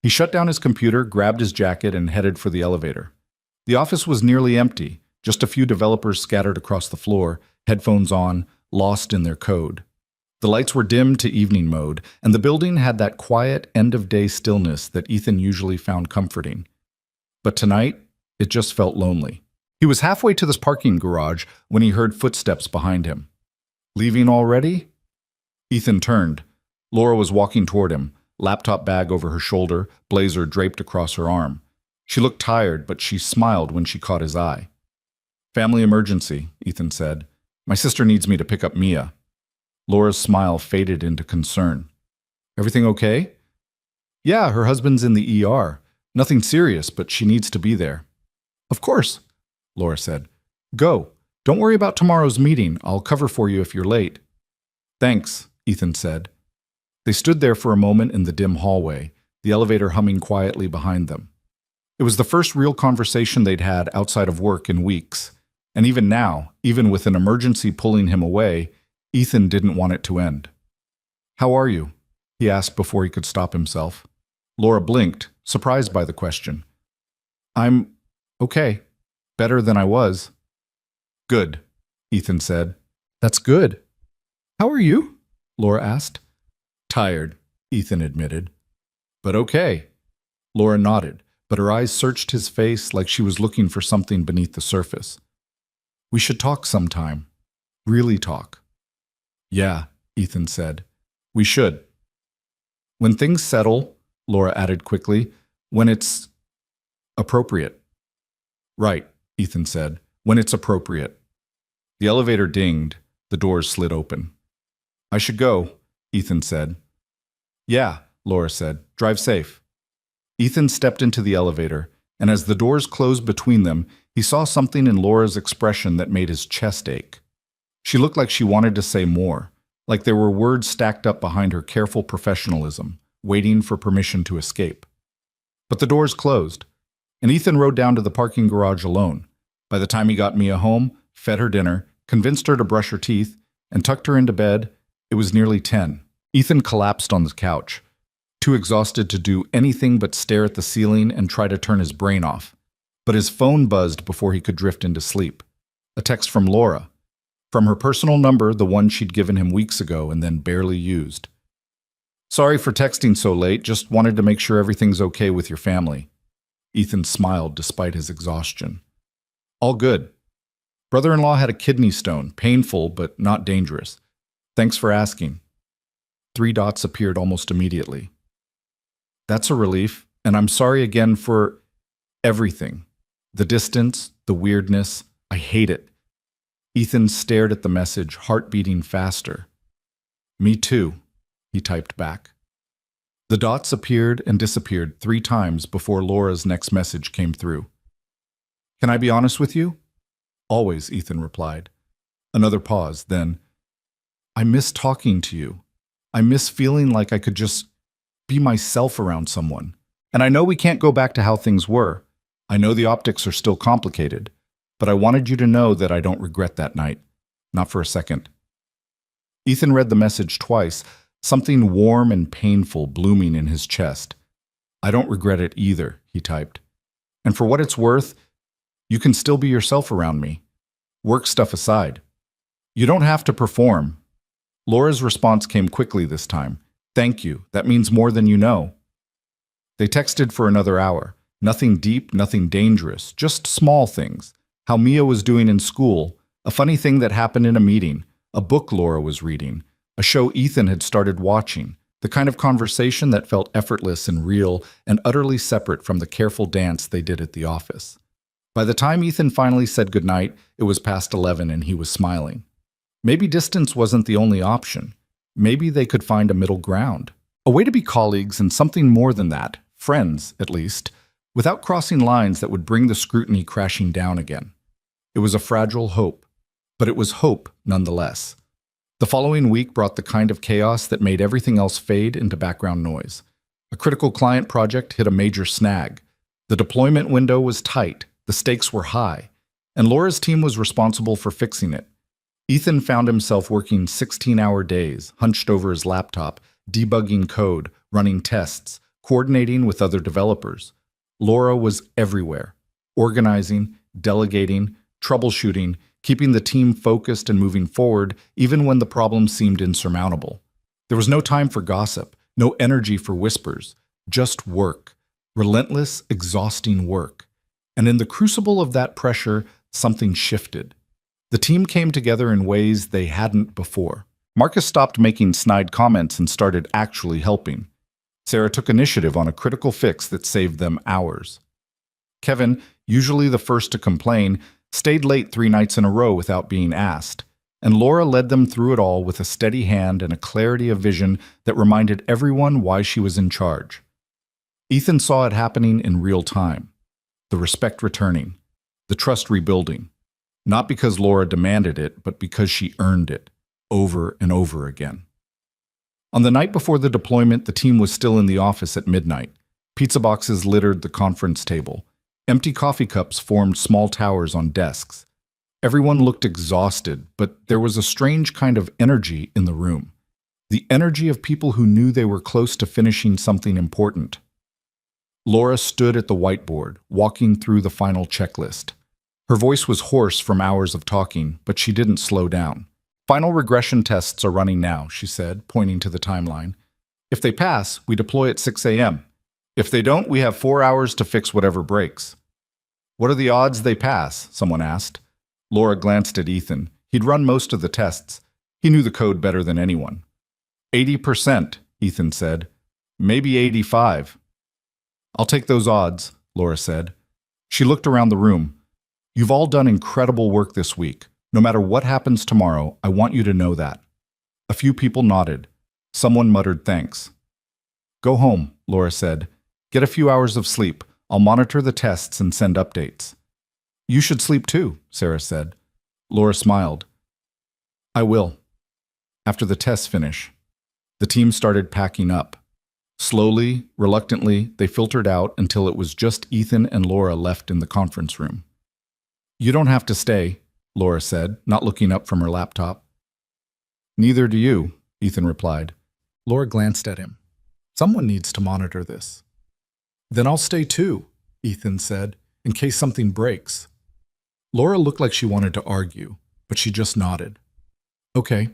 He shut down his computer, grabbed his jacket, and headed for the elevator. The office was nearly empty, just a few developers scattered across the floor, headphones on, lost in their code. The lights were dimmed to evening mode, and the building had that quiet, end-of-day stillness that Ethan usually found comforting. But tonight, it just felt lonely. He was halfway to this parking garage when he heard footsteps behind him. "Leaving already?" Ethan turned. Laura was walking toward him, laptop bag over her shoulder, blazer draped across her arm. She looked tired, but she smiled when she caught his eye. "Family emergency," Ethan said. "My sister needs me to pick up Mia." Laura's smile faded into concern. "Everything okay?" "Yeah, her husband's in the ER. Nothing serious, but she needs to be there." "Of course," Laura said. "Go. Don't worry about tomorrow's meeting. I'll cover for you if you're late." "Thanks," Ethan said. They stood there for a moment in the dim hallway, the elevator humming quietly behind them. It was the first real conversation they'd had outside of work in weeks. And even now, even with an emergency pulling him away, Ethan didn't want it to end. "How are you?" he asked before he could stop himself. Laura blinked, surprised by the question. "I'm okay. Better than I was." "Good," Ethan said. "That's good." "How are you?" Laura asked. "Tired," Ethan admitted. "But okay." Laura nodded, but her eyes searched his face like she was looking for something beneath the surface. "We should talk sometime. Really talk." "Yeah," Ethan said. "We should." "When things settle," Laura added quickly, "when it's appropriate." "Right," Ethan said, "when it's appropriate." The elevator dinged. The doors slid open. "I should go," Ethan said. "Yeah," Laura said. "Drive safe." Ethan stepped into the elevator, and as the doors closed between them, he saw something in Laura's expression that made his chest ache. She looked like she wanted to say more, like there were words stacked up behind her careful professionalism, waiting for permission to escape. But the doors closed, and Ethan rode down to the parking garage alone. By the time he got Mia home, fed her dinner, convinced her to brush her teeth, and tucked her into bed. It was nearly 10. Ethan collapsed on the couch, too exhausted to do anything but stare at the ceiling and try to turn his brain off. But his phone buzzed before he could drift into sleep. A text from Laura. From her personal number, the one she'd given him weeks ago and then barely used. "Sorry for texting so late, just wanted to make sure everything's okay with your family." Ethan smiled despite his exhaustion. "All good. Brother-in-law had a kidney stone, painful but not dangerous. Thanks for asking." 3 dots appeared almost immediately. "That's a relief, and I'm sorry again for everything. The distance, the weirdness, I hate it." Ethan stared at the message, heart beating faster. "Me too," he typed back. The dots appeared and disappeared 3 times before Laura's next message came through. "Can I be honest with you?" "Always," Ethan replied. Another pause, then, "I miss talking to you. I miss feeling like I could just be myself around someone. And I know we can't go back to how things were. I know the optics are still complicated. But I wanted you to know that I don't regret that night. Not for a second." Ethan read the message twice, something warm and painful blooming in his chest. "I don't regret it either," he typed. "And for what it's worth, you can still be yourself around me. Work stuff aside. You don't have to perform." Laura's response came quickly this time. "Thank you. That means more than you know." They texted for another hour. Nothing deep, nothing dangerous, just small things. How Mia was doing in school, a funny thing that happened in a meeting, a book Laura was reading, a show Ethan had started watching, the kind of conversation that felt effortless and real and utterly separate from the careful dance they did at the office. By the time Ethan finally said goodnight, it was past 11 and he was smiling. Maybe distance wasn't the only option. Maybe they could find a middle ground. A way to be colleagues and something more than that, friends at least, without crossing lines that would bring the scrutiny crashing down again. It was a fragile hope, but it was hope nonetheless. The following week brought the kind of chaos that made everything else fade into background noise. A critical client project hit a major snag. The deployment window was tight, the stakes were high, and Laura's team was responsible for fixing it. Ethan found himself working 16-hour days, hunched over his laptop, debugging code, running tests, coordinating with other developers. Laura was everywhere, organizing, delegating, troubleshooting, keeping the team focused and moving forward even when the problem seemed insurmountable. There was no time for gossip, no energy for whispers, just work, relentless, exhausting work. And in the crucible of that pressure, something shifted. The team came together in ways they hadn't before. Marcus stopped making snide comments and started actually helping. Sarah took initiative on a critical fix that saved them hours. Kevin, usually the first to complain, stayed late 3 nights in a row without being asked, and Laura led them through it all with a steady hand and a clarity of vision that reminded everyone why she was in charge. Ethan saw it happening in real time. The respect returning, the trust rebuilding, not because Laura demanded it, but because she earned it, over and over again. On the night before the deployment, the team was still in the office at midnight. Pizza boxes littered the conference table. Empty coffee cups formed small towers on desks. Everyone looked exhausted, but there was a strange kind of energy in the room. The energy of people who knew they were close to finishing something important. Laura stood at the whiteboard, walking through the final checklist. Her voice was hoarse from hours of talking, but she didn't slow down. "Final regression tests are running now," she said, pointing to the timeline. "If they pass, we deploy at 6 a.m. If they don't, we have 4 hours to fix whatever breaks." "What are the odds they pass?" someone asked. Laura glanced at Ethan. He'd run most of the tests. He knew the code better than anyone. 80%, Ethan said. "Maybe 85. "I'll take those odds," Laura said. She looked around the room. "You've all done incredible work this week. No matter what happens tomorrow, I want you to know that." A few people nodded. Someone muttered thanks. "Go home," Laura said. "Get a few hours of sleep. I'll monitor the tests and send updates." "You should sleep too," Sarah said. Laura smiled. "I will." After the tests finish, the team started packing up. Slowly, reluctantly, they filtered out until it was just Ethan and Laura left in the conference room. "You don't have to stay," Laura said, not looking up from her laptop. Neither do you, Ethan replied. Laura glanced at him. Someone needs to monitor this. Then I'll stay too, Ethan said, in case something breaks. Laura looked like she wanted to argue, but she just nodded. Okay.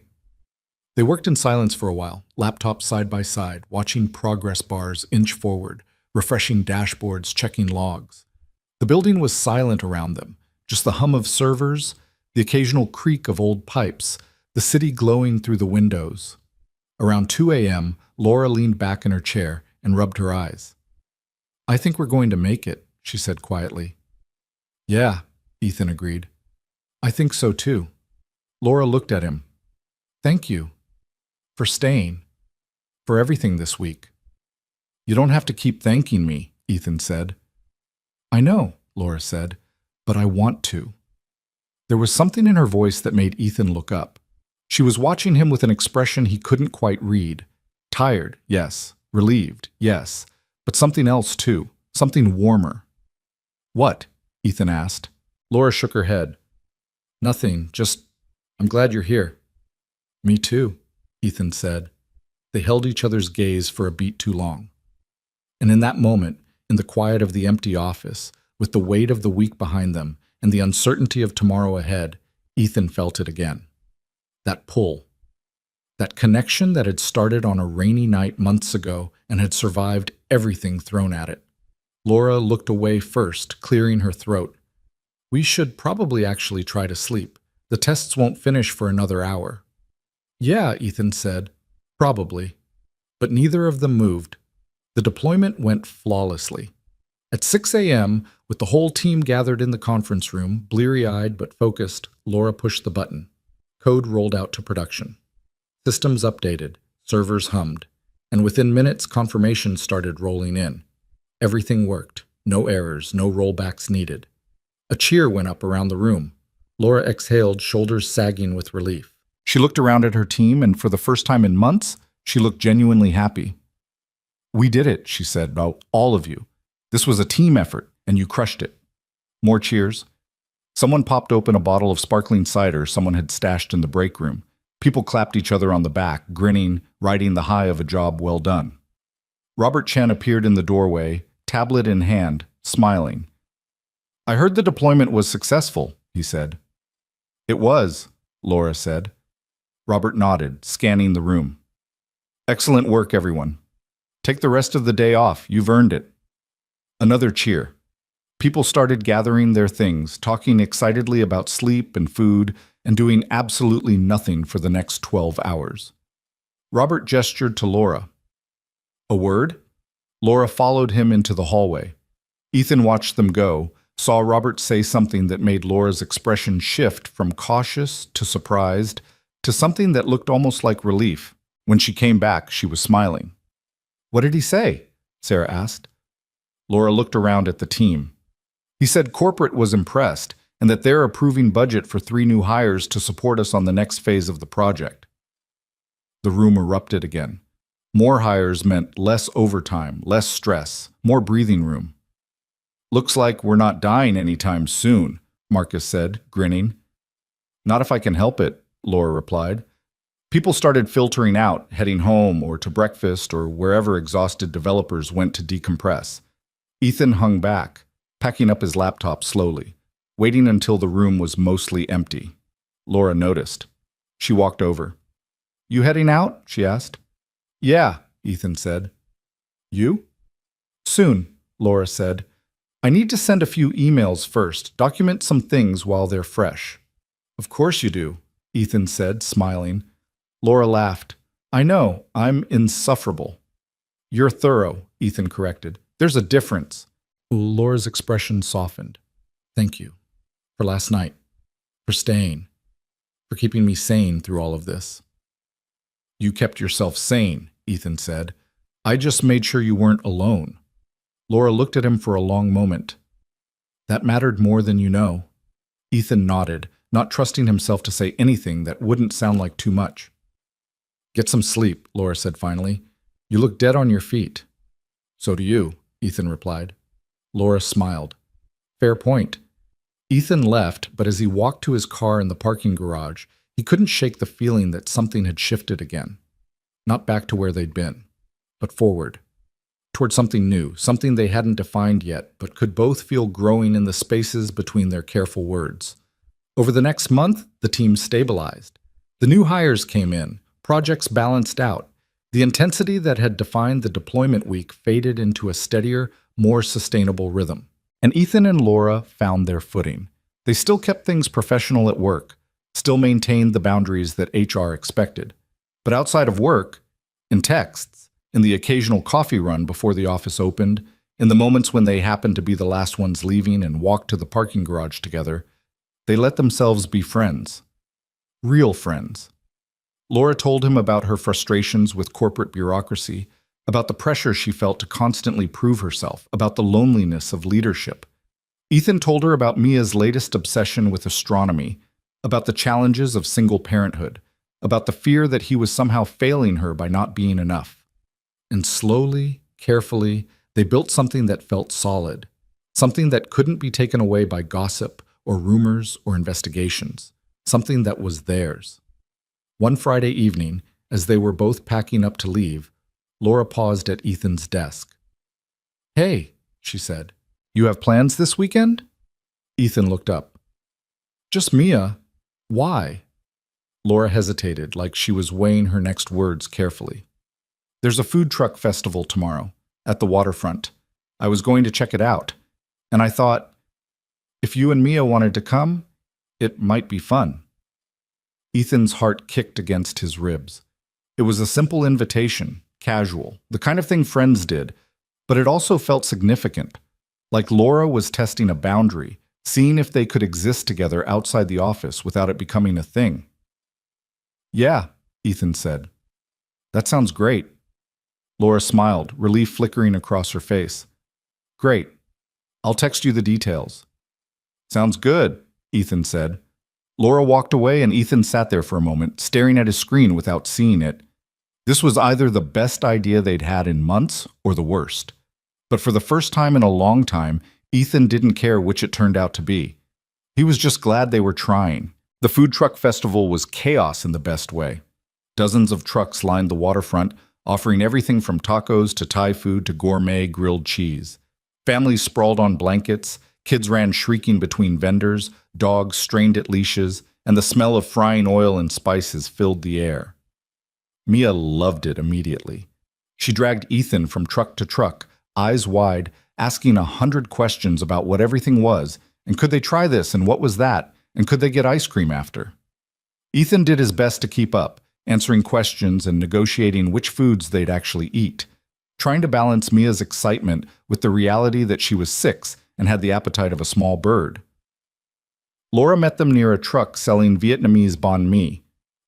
They worked in silence for a while, laptops side by side, watching progress bars inch forward, refreshing dashboards, checking logs. The building was silent around them, just the hum of servers, the occasional creak of old pipes, the city glowing through the windows. Around 2 a.m., Laura leaned back in her chair and rubbed her eyes. I think we're going to make it, she said quietly. Yeah, Ethan agreed. I think so too. Laura looked at him. Thank you. For staying. For everything this week. You don't have to keep thanking me, Ethan said. I know, Laura said, but I want to. There was something in her voice that made Ethan look up. She was watching him with an expression he couldn't quite read. Tired, yes. Relieved, yes. But something else too. Something warmer. What? Ethan asked. Laura shook her head. Nothing, just, I'm glad you're here. Me too, Ethan said. They held each other's gaze for a beat too long. And in that moment, in the quiet of the empty office, with the weight of the week behind them and the uncertainty of tomorrow ahead, Ethan felt it again. That pull. That connection that had started on a rainy night months ago and had survived everything thrown at it. Laura looked away first, clearing her throat. We should probably actually try to sleep. The tests won't finish for another hour. Yeah, Ethan said. Probably. But neither of them moved. The deployment went flawlessly. At 6 a.m., with the whole team gathered in the conference room, bleary-eyed but focused, Laura pushed the button. Code rolled out to production. Systems updated, servers hummed, and within minutes confirmations started rolling in. Everything worked, no errors, no rollbacks needed. A cheer went up around the room. Laura exhaled, shoulders sagging with relief. She looked around at her team, and for the first time in months, she looked genuinely happy. We did it, she said, about all of you. This was a team effort, and you crushed it. More cheers. Someone popped open a bottle of sparkling cider someone had stashed in the break room. People clapped each other on the back, grinning, riding the high of a job well done. Robert Chen appeared in the doorway, tablet in hand, smiling. I heard the deployment was successful, he said. It was, Laura said. Robert nodded, scanning the room. Excellent work, everyone. Take the rest of the day off. You've earned it. Another cheer. People started gathering their things, talking excitedly about sleep and food, and doing absolutely nothing for the next 12 hours. Robert gestured to Laura. A word? Laura followed him into the hallway. Ethan watched them go, saw Robert say something that made Laura's expression shift from cautious to surprised to something that looked almost like relief. When she came back, she was smiling. What did he say? Sarah asked. Laura looked around at the team. He said corporate was impressed and that they're approving budget for 3 new hires to support us on the next phase of the project. The room erupted again. More hires meant less overtime, less stress, more breathing room. Looks like we're not dying anytime soon, Marcus said, grinning. Not if I can help it, Laura replied. People started filtering out, heading home or to breakfast or wherever exhausted developers went to decompress. Ethan hung back, packing up his laptop slowly, waiting until the room was mostly empty. Laura noticed. She walked over. You heading out? She asked. Yeah, Ethan said. You? Soon, Laura said. I need to send a few emails first, document some things while they're fresh. Of course you do, Ethan said, smiling. Laura laughed. I know, I'm insufferable. You're thorough, Ethan corrected. There's a difference. Laura's expression softened. Thank you. For last night. For staying. For keeping me sane through all of this. You kept yourself sane, Ethan said. I just made sure you weren't alone. Laura looked at him for a long moment. That mattered more than you know. Ethan nodded, not trusting himself to say anything that wouldn't sound like too much. Get some sleep, Laura said finally. You look dead on your feet. So do you, Ethan replied. Laura smiled. Fair point. Ethan left, but as he walked to his car in the parking garage, he couldn't shake the feeling that something had shifted again. Not back to where they'd been, but forward. Toward something new, something they hadn't defined yet, but could both feel growing in the spaces between their careful words. Over the next month, the team stabilized. The new hires came in, projects balanced out. The intensity that had defined the deployment week faded into a steadier, more sustainable rhythm. And Ethan and Laura found their footing. They still kept things professional at work, still maintained the boundaries that HR expected. But outside of work, in texts, in the occasional coffee run before the office opened, in the moments when they happened to be the last ones leaving and walked to the parking garage together, they let themselves be friends. Real friends. Laura told him about her frustrations with corporate bureaucracy, about the pressure she felt to constantly prove herself, about the loneliness of leadership. Ethan told her about Mia's latest obsession with astronomy, about the challenges of single parenthood, about the fear that he was somehow failing her by not being enough. And slowly, carefully, they built something that felt solid, something that couldn't be taken away by gossip or rumors or investigations, something that was theirs. One Friday evening, as they were both packing up to leave, Laura paused at Ethan's desk. "Hey," she said, "you have plans this weekend?" Ethan looked up. "Just Mia. Why?" Laura hesitated, like she was weighing her next words carefully. "There's a food truck festival tomorrow, at the waterfront. I was going to check it out, and I thought, if you and Mia wanted to come, it might be fun." Ethan's heart kicked against his ribs. It was a simple invitation, casual, the kind of thing friends did, but it also felt significant, like Laura was testing a boundary, seeing if they could exist together outside the office without it becoming a thing. "Yeah," Ethan said. "That sounds great." Laura smiled, relief flickering across her face. "Great. I'll text you the details." "Sounds good," Ethan said. Laura walked away and Ethan sat there for a moment, staring at his screen without seeing it. This was either the best idea they'd had in months or the worst. But for the first time in a long time, Ethan didn't care which it turned out to be. He was just glad they were trying. The food truck festival was chaos in the best way. Dozens of trucks lined the waterfront, offering everything from tacos to Thai food to gourmet grilled cheese. Families sprawled on blankets, kids ran shrieking between vendors, dogs strained at leashes, and the smell of frying oil and spices filled the air. Mia loved it immediately. She dragged Ethan from truck to truck, eyes wide, asking 100 questions about what everything was, and could they try this and what was that, and could they get ice cream after? Ethan did his best to keep up, answering questions and negotiating which foods they'd actually eat, trying to balance Mia's excitement with the reality that she was 6 and had the appetite of a small bird. Laura met them near a truck selling Vietnamese banh mi.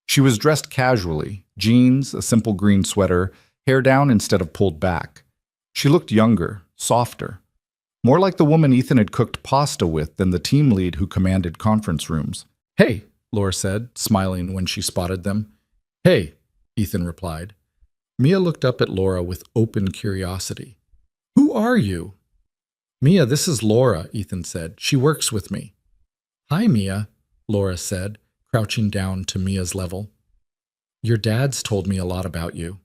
She was dressed casually, jeans, a simple green sweater, hair down instead of pulled back. She looked younger, softer, more like the woman Ethan had cooked pasta with than the team lead who commanded conference rooms. "Hey," Laura said, smiling when she spotted them. "Hey," Ethan replied. Mia looked up at Laura with open curiosity. "Who are you?" "Mia, this is Laura," Ethan said. "She works with me." "Hi, Mia," Laura said, crouching down to Mia's level. "Your dad's told me a lot about you."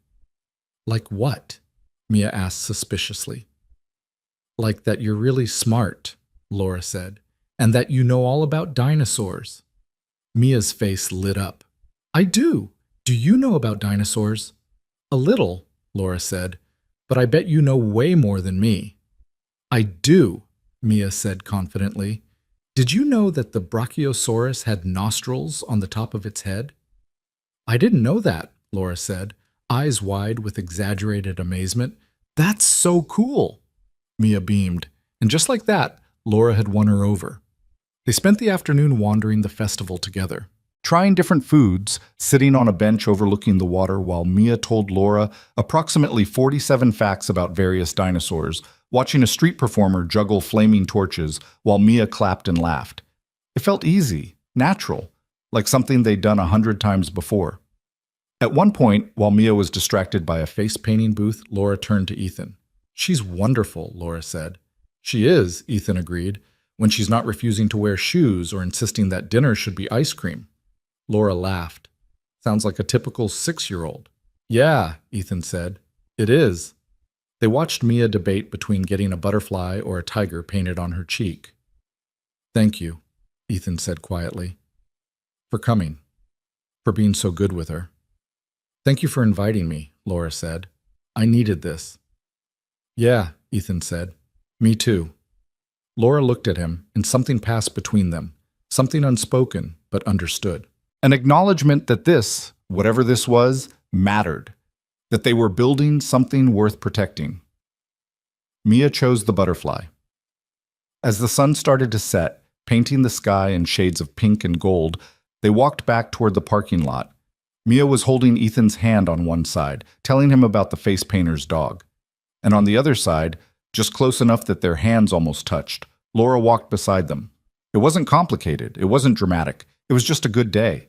"Like what?" Mia asked suspiciously. "Like that you're really smart," Laura said, "and that you know all about dinosaurs." Mia's face lit up. "I do. Do you know about dinosaurs?" "A little," Laura said, "but I bet you know way more than me." "I do," Mia said confidently. "Did you know that the Brachiosaurus had nostrils on the top of its head?" "I didn't know that," Laura said, eyes wide with exaggerated amazement. "That's so cool!" Mia beamed, and just like that, Laura had won her over. They spent the afternoon wandering the festival together, trying different foods, sitting on a bench overlooking the water while Mia told Laura approximately 47 facts about various dinosaurs, watching a street performer juggle flaming torches while Mia clapped and laughed. It felt easy, natural, like something they'd done 100 times before. At one point, while Mia was distracted by a face-painting booth, Laura turned to Ethan. "She's wonderful," Laura said. "She is," Ethan agreed. when she's not refusing to wear shoes or insisting that dinner should be ice cream. Laura laughed. Sounds like a typical 6-year-old. Yeah, Ethan said. It is. They watched Mia debate between getting a butterfly or a tiger painted on her cheek. Thank you, Ethan said quietly. For coming. For being so good with her. Thank you for inviting me, Laura said. I needed this. Yeah, Ethan said. Me too. Laura looked at him, and something passed between them, something unspoken but understood. An acknowledgement that this, whatever this was, mattered, that they were building something worth protecting. Mia chose the butterfly. As the sun started to set, painting the sky in shades of pink and gold, they walked back toward the parking lot. Mia was holding Ethan's hand on one side, telling him about the face painter's dog. And on the other side, just close enough that their hands almost touched, Laura walked beside them. It wasn't complicated, it wasn't dramatic, it was just a good day.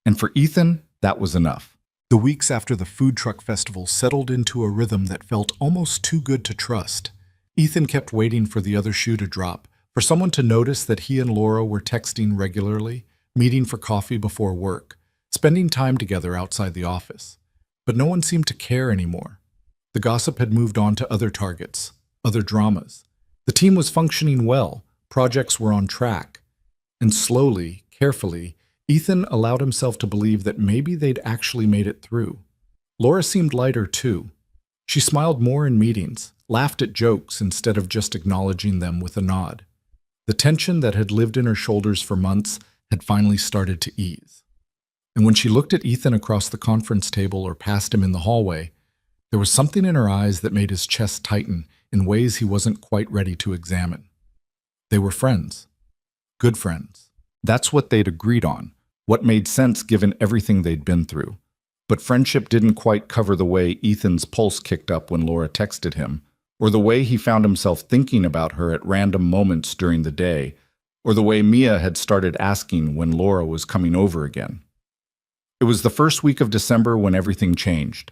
And for Ethan, that was enough. The weeks after the food truck festival settled into a rhythm that felt almost too good to trust. Ethan kept waiting for the other shoe to drop, for someone to notice that he and Laura were texting regularly, meeting for coffee before work, spending time together outside the office. But no one seemed to care anymore. The gossip had moved on to other targets, other dramas. The team was functioning well, projects were on track. And slowly, carefully, Ethan allowed himself to believe that maybe they'd actually made it through. Laura seemed lighter too. She smiled more in meetings, laughed at jokes instead of just acknowledging them with a nod. The tension that had lived in her shoulders for months had finally started to ease. And when she looked at Ethan across the conference table or past him in the hallway, there was something in her eyes that made his chest tighten in ways he wasn't quite ready to examine. They were friends. Good friends. That's what they'd agreed on, what made sense given everything they'd been through. But friendship didn't quite cover the way Ethan's pulse kicked up when Laura texted him, or the way he found himself thinking about her at random moments during the day, or the way Mia had started asking when Laura was coming over again. It was the first week of December when everything changed.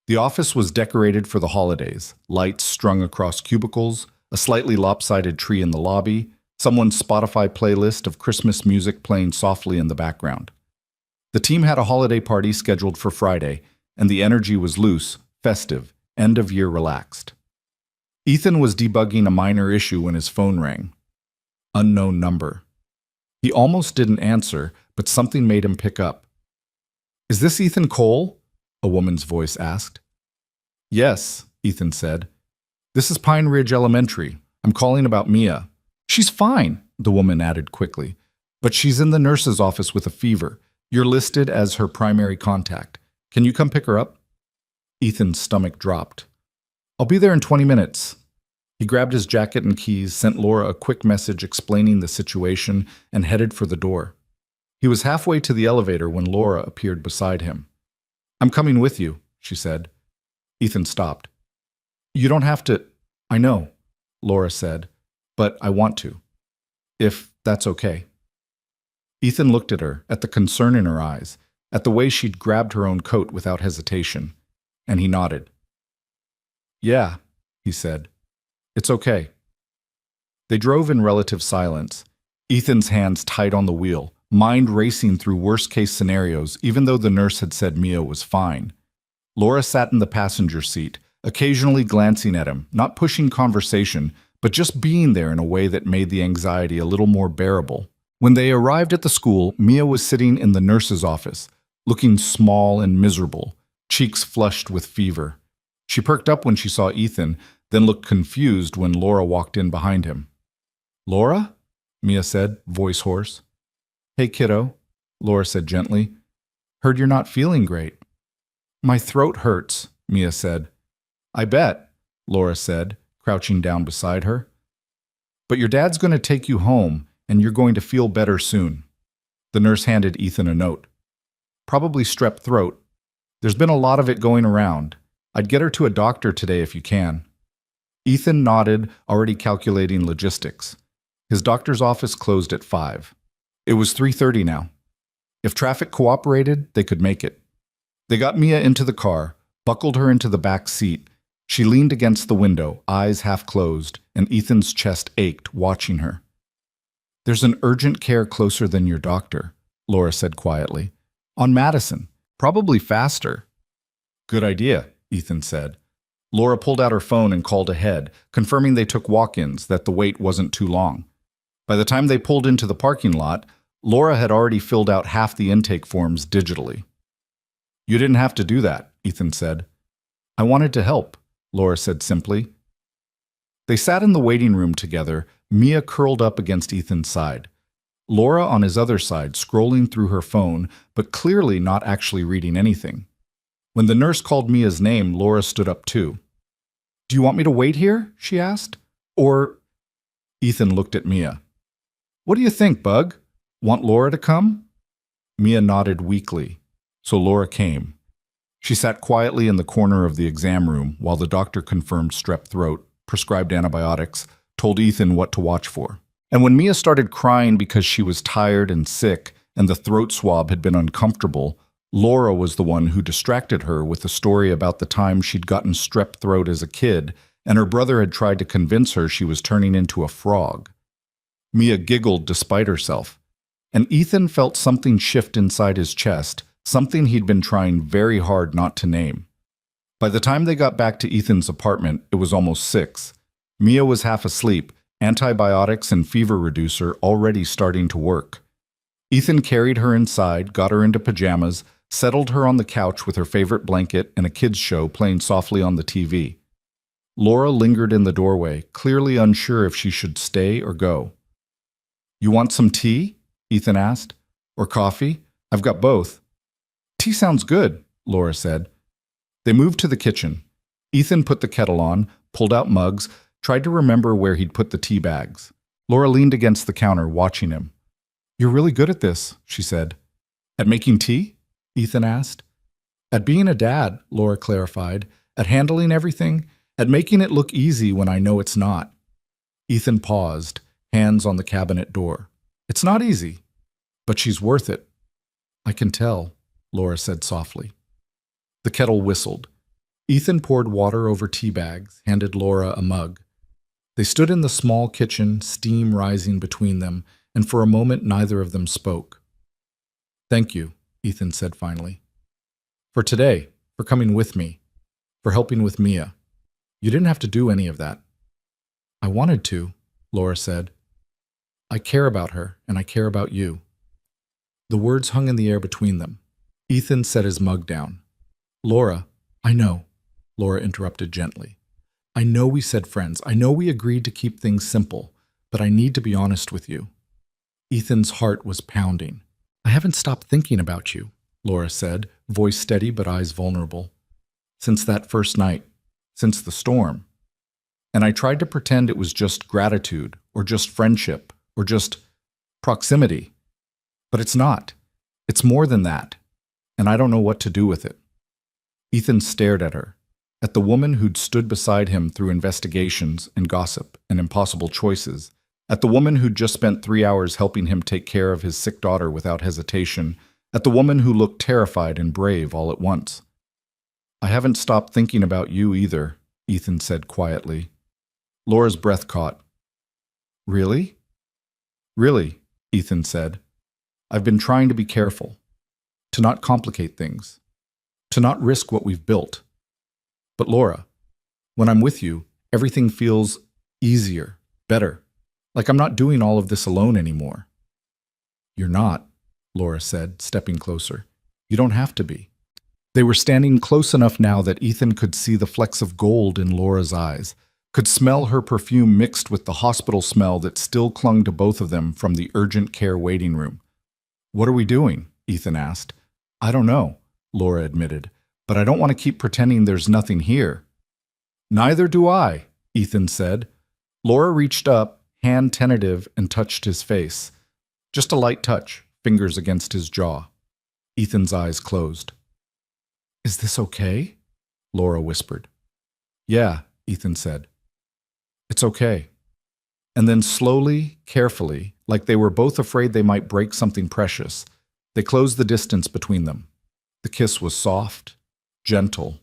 The office was decorated for the holidays, lights strung across cubicles, a slightly lopsided tree in the lobby, someone's Spotify playlist of Christmas music playing softly in the background. The team had a holiday party scheduled for Friday, and the energy was loose, festive, end-of-year relaxed. Ethan was debugging a minor issue when his phone rang. Unknown number. He almost didn't answer, but something made him pick up. Is this Ethan Cole? A woman's voice asked. Yes, Ethan said. This is Pine Ridge Elementary. I'm calling about Mia. She's fine, the woman added quickly, but she's in the nurse's office with a fever. You're listed as her primary contact. Can you come pick her up? Ethan's stomach dropped. I'll be there in 20 minutes. He grabbed his jacket and keys, sent Laura a quick message explaining the situation, and headed for the door. He was halfway to the elevator when Laura appeared beside him. I'm coming with you, she said. Ethan stopped. You don't have to. I know, Laura said, but I want to. If that's okay. Ethan looked at her, at the concern in her eyes, at the way she'd grabbed her own coat without hesitation, and he nodded. Yeah, he said. It's okay. They drove in relative silence, Ethan's hands tight on the wheel, mind racing through worst-case scenarios, even though the nurse had said Mia was fine. Laura sat in the passenger seat, occasionally glancing at him, not pushing conversation, but just being there in a way that made the anxiety a little more bearable. When they arrived at the school, Mia was sitting in the nurse's office, looking small and miserable, cheeks flushed with fever. She perked up when she saw Ethan, then looked confused when Laura walked in behind him. Laura? Mia said, voice hoarse. Hey, kiddo, Laura said gently. Heard you're not feeling great. My throat hurts, Mia said. I bet, Laura said, crouching down beside her. But your dad's going to take you home, and you're going to feel better soon. The nurse handed Ethan a note. Probably strep throat. There's been a lot of it going around. I'd get her to a doctor today if you can. Ethan nodded, already calculating logistics. His doctor's office closed at 5. It was 3:30 now. If traffic cooperated, they could make it. They got Mia into the car, buckled her into the back seat, She leaned against the window, eyes half closed, and Ethan's chest ached watching her. "There's an urgent care closer than your doctor," Laura said quietly. "On Madison. Probably faster." "Good idea," Ethan said. Laura pulled out her phone and called ahead, confirming they took walk-ins, that the wait wasn't too long. By the time they pulled into the parking lot, Laura had already filled out half the intake forms digitally. "You didn't have to do that," Ethan said. "I wanted to help," Laura said simply. They sat in the waiting room together, Mia curled up against Ethan's side. Laura on his other side, scrolling through her phone, but clearly not actually reading anything. When the nurse called Mia's name, Laura stood up too. "Do you want me to wait here?" she asked. "Or—" Ethan looked at Mia. "What do you think, Bug? Want Laura to come?" Mia nodded weakly, so Laura came. She sat quietly in the corner of the exam room while the doctor confirmed strep throat, prescribed antibiotics, told Ethan what to watch for. And when Mia started crying because she was tired and sick and the throat swab had been uncomfortable, Laura was the one who distracted her with a story about the time she'd gotten strep throat as a kid and her brother had tried to convince her she was turning into a frog. Mia giggled despite herself, and Ethan felt something shift inside his chest, something he'd been trying very hard not to name. By the time they got back to Ethan's apartment, it was almost 6. Mia was half asleep, antibiotics and fever reducer already starting to work. Ethan carried her inside, got her into pajamas, settled her on the couch with her favorite blanket and a kids' show playing softly on the TV. Laura lingered in the doorway, clearly unsure if she should stay or go. "You want some tea?" Ethan asked. "Or coffee? I've got both." "Tea sounds good," Laura said. They moved to the kitchen. Ethan put the kettle on, pulled out mugs, tried to remember where he'd put the tea bags. Laura leaned against the counter, watching him. "You're really good at this," she said. "At making tea?" Ethan asked. "At being a dad," Laura clarified. "At handling everything. At making it look easy when I know it's not." Ethan paused, hands on the cabinet door. "It's not easy, but she's worth it." "I can tell," Laura said softly. The kettle whistled. Ethan poured water over tea bags, handed Laura a mug. They stood in the small kitchen, steam rising between them, and for a moment neither of them spoke. "Thank you," Ethan said finally. "For today, for coming with me, for helping with Mia. You didn't have to do any of that." "I wanted to," Laura said. "I care about her, and I care about you." The words hung in the air between them. Ethan set his mug down. "Laura, I know," Laura interrupted gently. "I know we said friends. I know we agreed to keep things simple, but I need to be honest with you." Ethan's heart was pounding. "I haven't stopped thinking about you," Laura said, voice steady but eyes vulnerable. "Since that first night, since the storm. And I tried to pretend it was just gratitude, or just friendship, or just proximity. But it's not. It's more than that. And I don't know what to do with it." Ethan stared at her, at the woman who'd stood beside him through investigations and gossip and impossible choices, at the woman who'd just spent 3 hours helping him take care of his sick daughter without hesitation, at the woman who looked terrified and brave all at once. "I haven't stopped thinking about you either," Ethan said quietly. Laura's breath caught. "Really?" "Really," Ethan said. "I've been trying to be careful, to not complicate things, to not risk what we've built. But Laura, when I'm with you, everything feels easier, better, like I'm not doing all of this alone anymore." "You're not," Laura said, stepping closer. "You don't have to be." They were standing close enough now that Ethan could see the flecks of gold in Laura's eyes, could smell her perfume mixed with the hospital smell that still clung to both of them from the urgent care waiting room. "What are we doing?" Ethan asked. "I don't know," Laura admitted, "but I don't want to keep pretending there's nothing here." "Neither do I," Ethan said. Laura reached up, hand tentative, and touched his face. Just a light touch, fingers against his jaw. Ethan's eyes closed. "Is this okay?" Laura whispered. "Yeah," Ethan said. "It's okay." And then slowly, carefully, like they were both afraid they might break something precious, they closed the distance between them. The kiss was soft, gentle,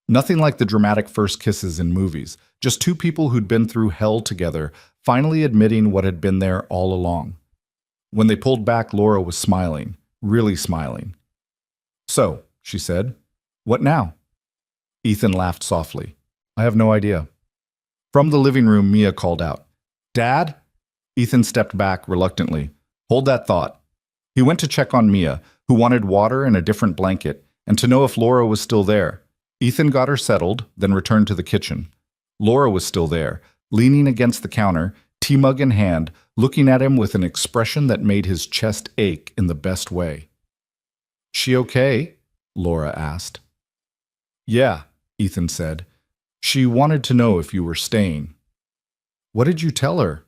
Nothing like the dramatic first kisses in movies, just two people who'd been through hell together, finally admitting what had been there all along. When they pulled back, Laura was smiling, really smiling. "So," she said, "what now?" Ethan laughed softly. "I have no idea." From the living room, Mia called out, "Dad?" Ethan stepped back reluctantly. "Hold that thought." He went to check on Mia, who wanted water and a different blanket, and to know if Laura was still there. Ethan got her settled, then returned to the kitchen. Laura was still there, leaning against the counter, tea mug in hand, looking at him with an expression that made his chest ache in the best way. "She okay?" Laura asked. "Yeah," Ethan said. "She wanted to know if you were staying." "What did you tell her?"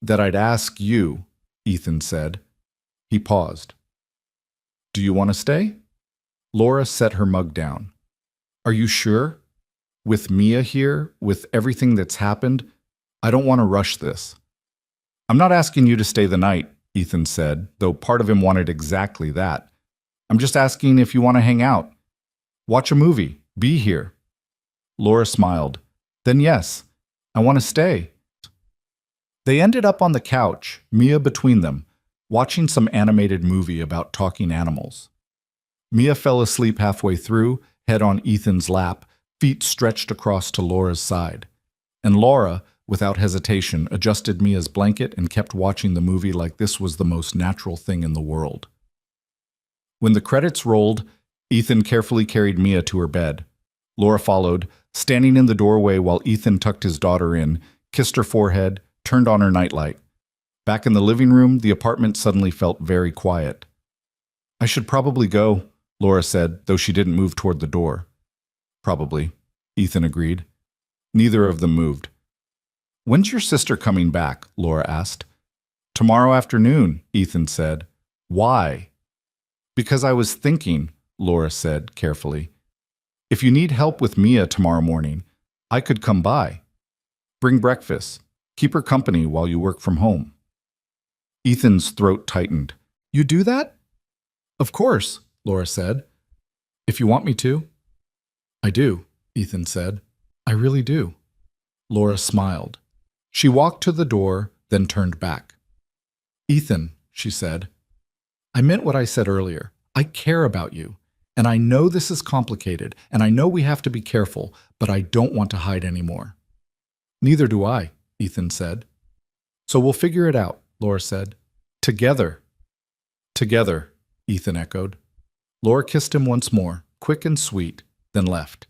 "That I'd ask you," Ethan said. He paused. "Do you want to stay?" Laura set her mug down. "Are you sure? With Mia here, with everything that's happened, I don't want to rush this." "I'm not asking you to stay the night," Ethan said, though part of him wanted exactly that. "I'm just asking if you want to hang out. Watch a movie. Be here." Laura smiled. "Then yes, I want to stay." They ended up on the couch, Mia between them, watching some animated movie about talking animals. Mia fell asleep halfway through, head on Ethan's lap, feet stretched across to Laura's side. And Laura, without hesitation, adjusted Mia's blanket and kept watching the movie like this was the most natural thing in the world. When the credits rolled, Ethan carefully carried Mia to her bed. Laura followed, standing in the doorway while Ethan tucked his daughter in, kissed her forehead, turned on her nightlight. Back in the living room, the apartment suddenly felt very quiet. "I should probably go," Laura said, though she didn't move toward the door. "Probably," Ethan agreed. Neither of them moved. "When's your sister coming back?" Laura asked. "Tomorrow afternoon," Ethan said. "Why?" "Because I was thinking," Laura said carefully. "If you need help with Mia tomorrow morning, I could come by. Bring breakfast. Keep her company while you work from home." Ethan's throat tightened. "You do that?" "Of course," Laura said. "If you want me to." "I do," Ethan said. "I really do." Laura smiled. She walked to the door, then turned back. "Ethan," she said, "I meant what I said earlier. I care about you. And I know this is complicated, and I know we have to be careful, but I don't want to hide anymore." "Neither do I," Ethan said. "So we'll figure it out," Laura said. "Together." "Together," Ethan echoed. Laura kissed him once more, quick and sweet, then left.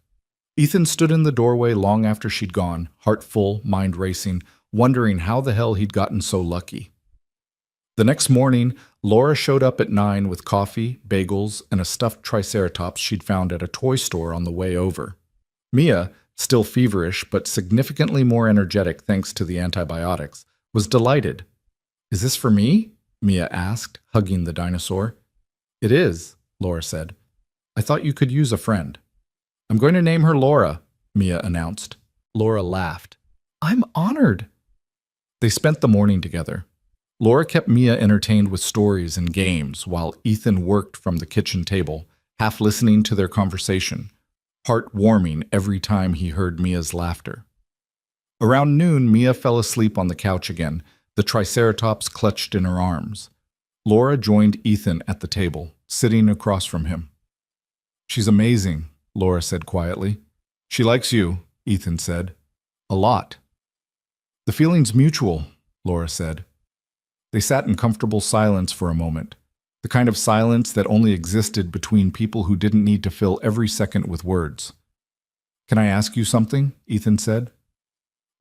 Ethan stood in the doorway long after she'd gone, heart full, mind racing, wondering how the hell he'd gotten so lucky. The next morning, Laura showed up at 9 with coffee, bagels, and a stuffed triceratops she'd found at a toy store on the way over. Mia, still feverish but significantly more energetic thanks to the antibiotics, was delighted. "Is this for me?" Mia asked, hugging the dinosaur. "It is," Laura said. "I thought you could use a friend." "I'm going to name her Laura," Mia announced. Laura laughed. "I'm honored." They spent the morning together. Laura kept Mia entertained with stories and games while Ethan worked from the kitchen table, half listening to their conversation, heart warming every time he heard Mia's laughter. Around noon, Mia fell asleep on the couch again, the triceratops clutched in her arms. Laura joined Ethan at the table, sitting across from him. "She's amazing," Laura said quietly. "She likes you," Ethan said. "A lot." "The feeling's mutual," Laura said. They sat in comfortable silence for a moment, the kind of silence that only existed between people who didn't need to fill every second with words. "Can I ask you something?" Ethan said.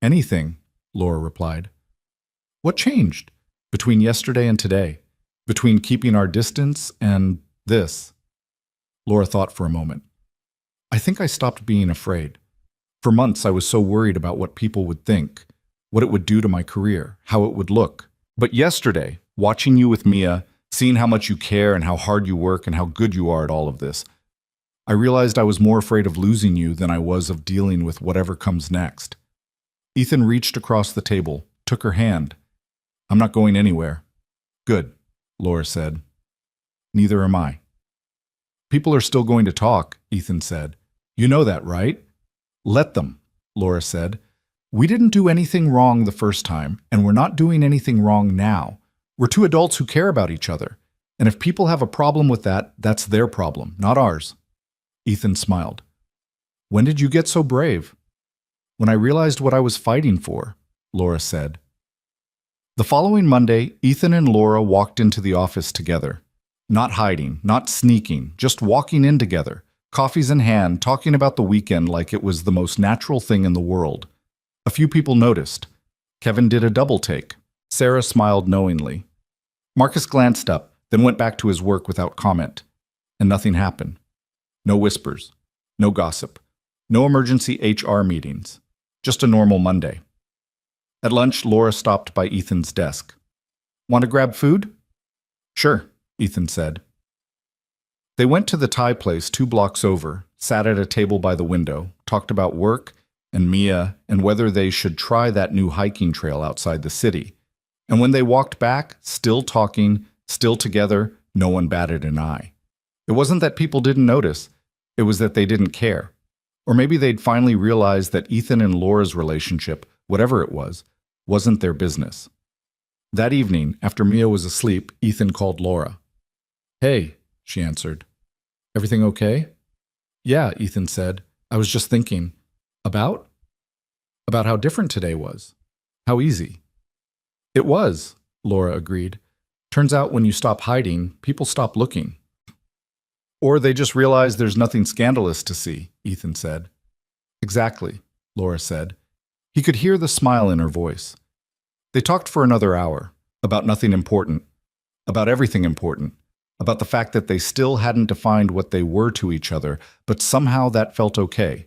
"Anything," Laura replied. "What changed between yesterday and today? Between keeping our distance and this?" Laura thought for a moment. "I think I stopped being afraid. For months I was so worried about what people would think, what it would do to my career, how it would look. But yesterday, watching you with Mia, seeing how much you care and how hard you work and how good you are at all of this, I realized I was more afraid of losing you than I was of dealing with whatever comes next." Ethan reached across the table, took her hand. "I'm not going anywhere." "Good," Laura said. "Neither am I." "People are still going to talk," Ethan said. You know that, right? Let them, Laura said. We didn't do anything wrong the first time, and we're not doing anything wrong now. We're two adults who care about each other. And if people have a problem with that, that's their problem, not ours. Ethan smiled. When did you get so brave? When I realized what I was fighting for, Laura said. The following Monday, Ethan and Laura walked into the office together. Not hiding, not sneaking, just walking in together, coffees in hand, talking about the weekend like it was the most natural thing in the world. A few people noticed. Kevin did a double take. Sarah smiled knowingly. Marcus glanced up, then went back to his work without comment. And nothing happened. No whispers. No gossip. No emergency HR meetings. Just a normal Monday. At lunch, Laura stopped by Ethan's desk. Want to grab food? Sure, Ethan said. They went to the Thai place 2 blocks over, sat at a table by the window, talked about work and Mia and whether they should try that new hiking trail outside the city. And when they walked back, still talking, still together, no one batted an eye. It wasn't that people didn't notice, it was that they didn't care. Or maybe they'd finally realized that Ethan and Laura's relationship, whatever it was, wasn't their business. That evening, after Mia was asleep, Ethan called Laura. Hey, she answered. Everything okay? Yeah, Ethan said. I was just thinking. About? About how different today was. How easy. It was, Laura agreed. Turns out when you stop hiding, people stop looking. Or they just realize there's nothing scandalous to see, Ethan said. Exactly, Laura said. He could hear the smile in her voice. They talked for another hour, about nothing important, about everything important, about the fact that they still hadn't defined what they were to each other, but somehow that felt okay.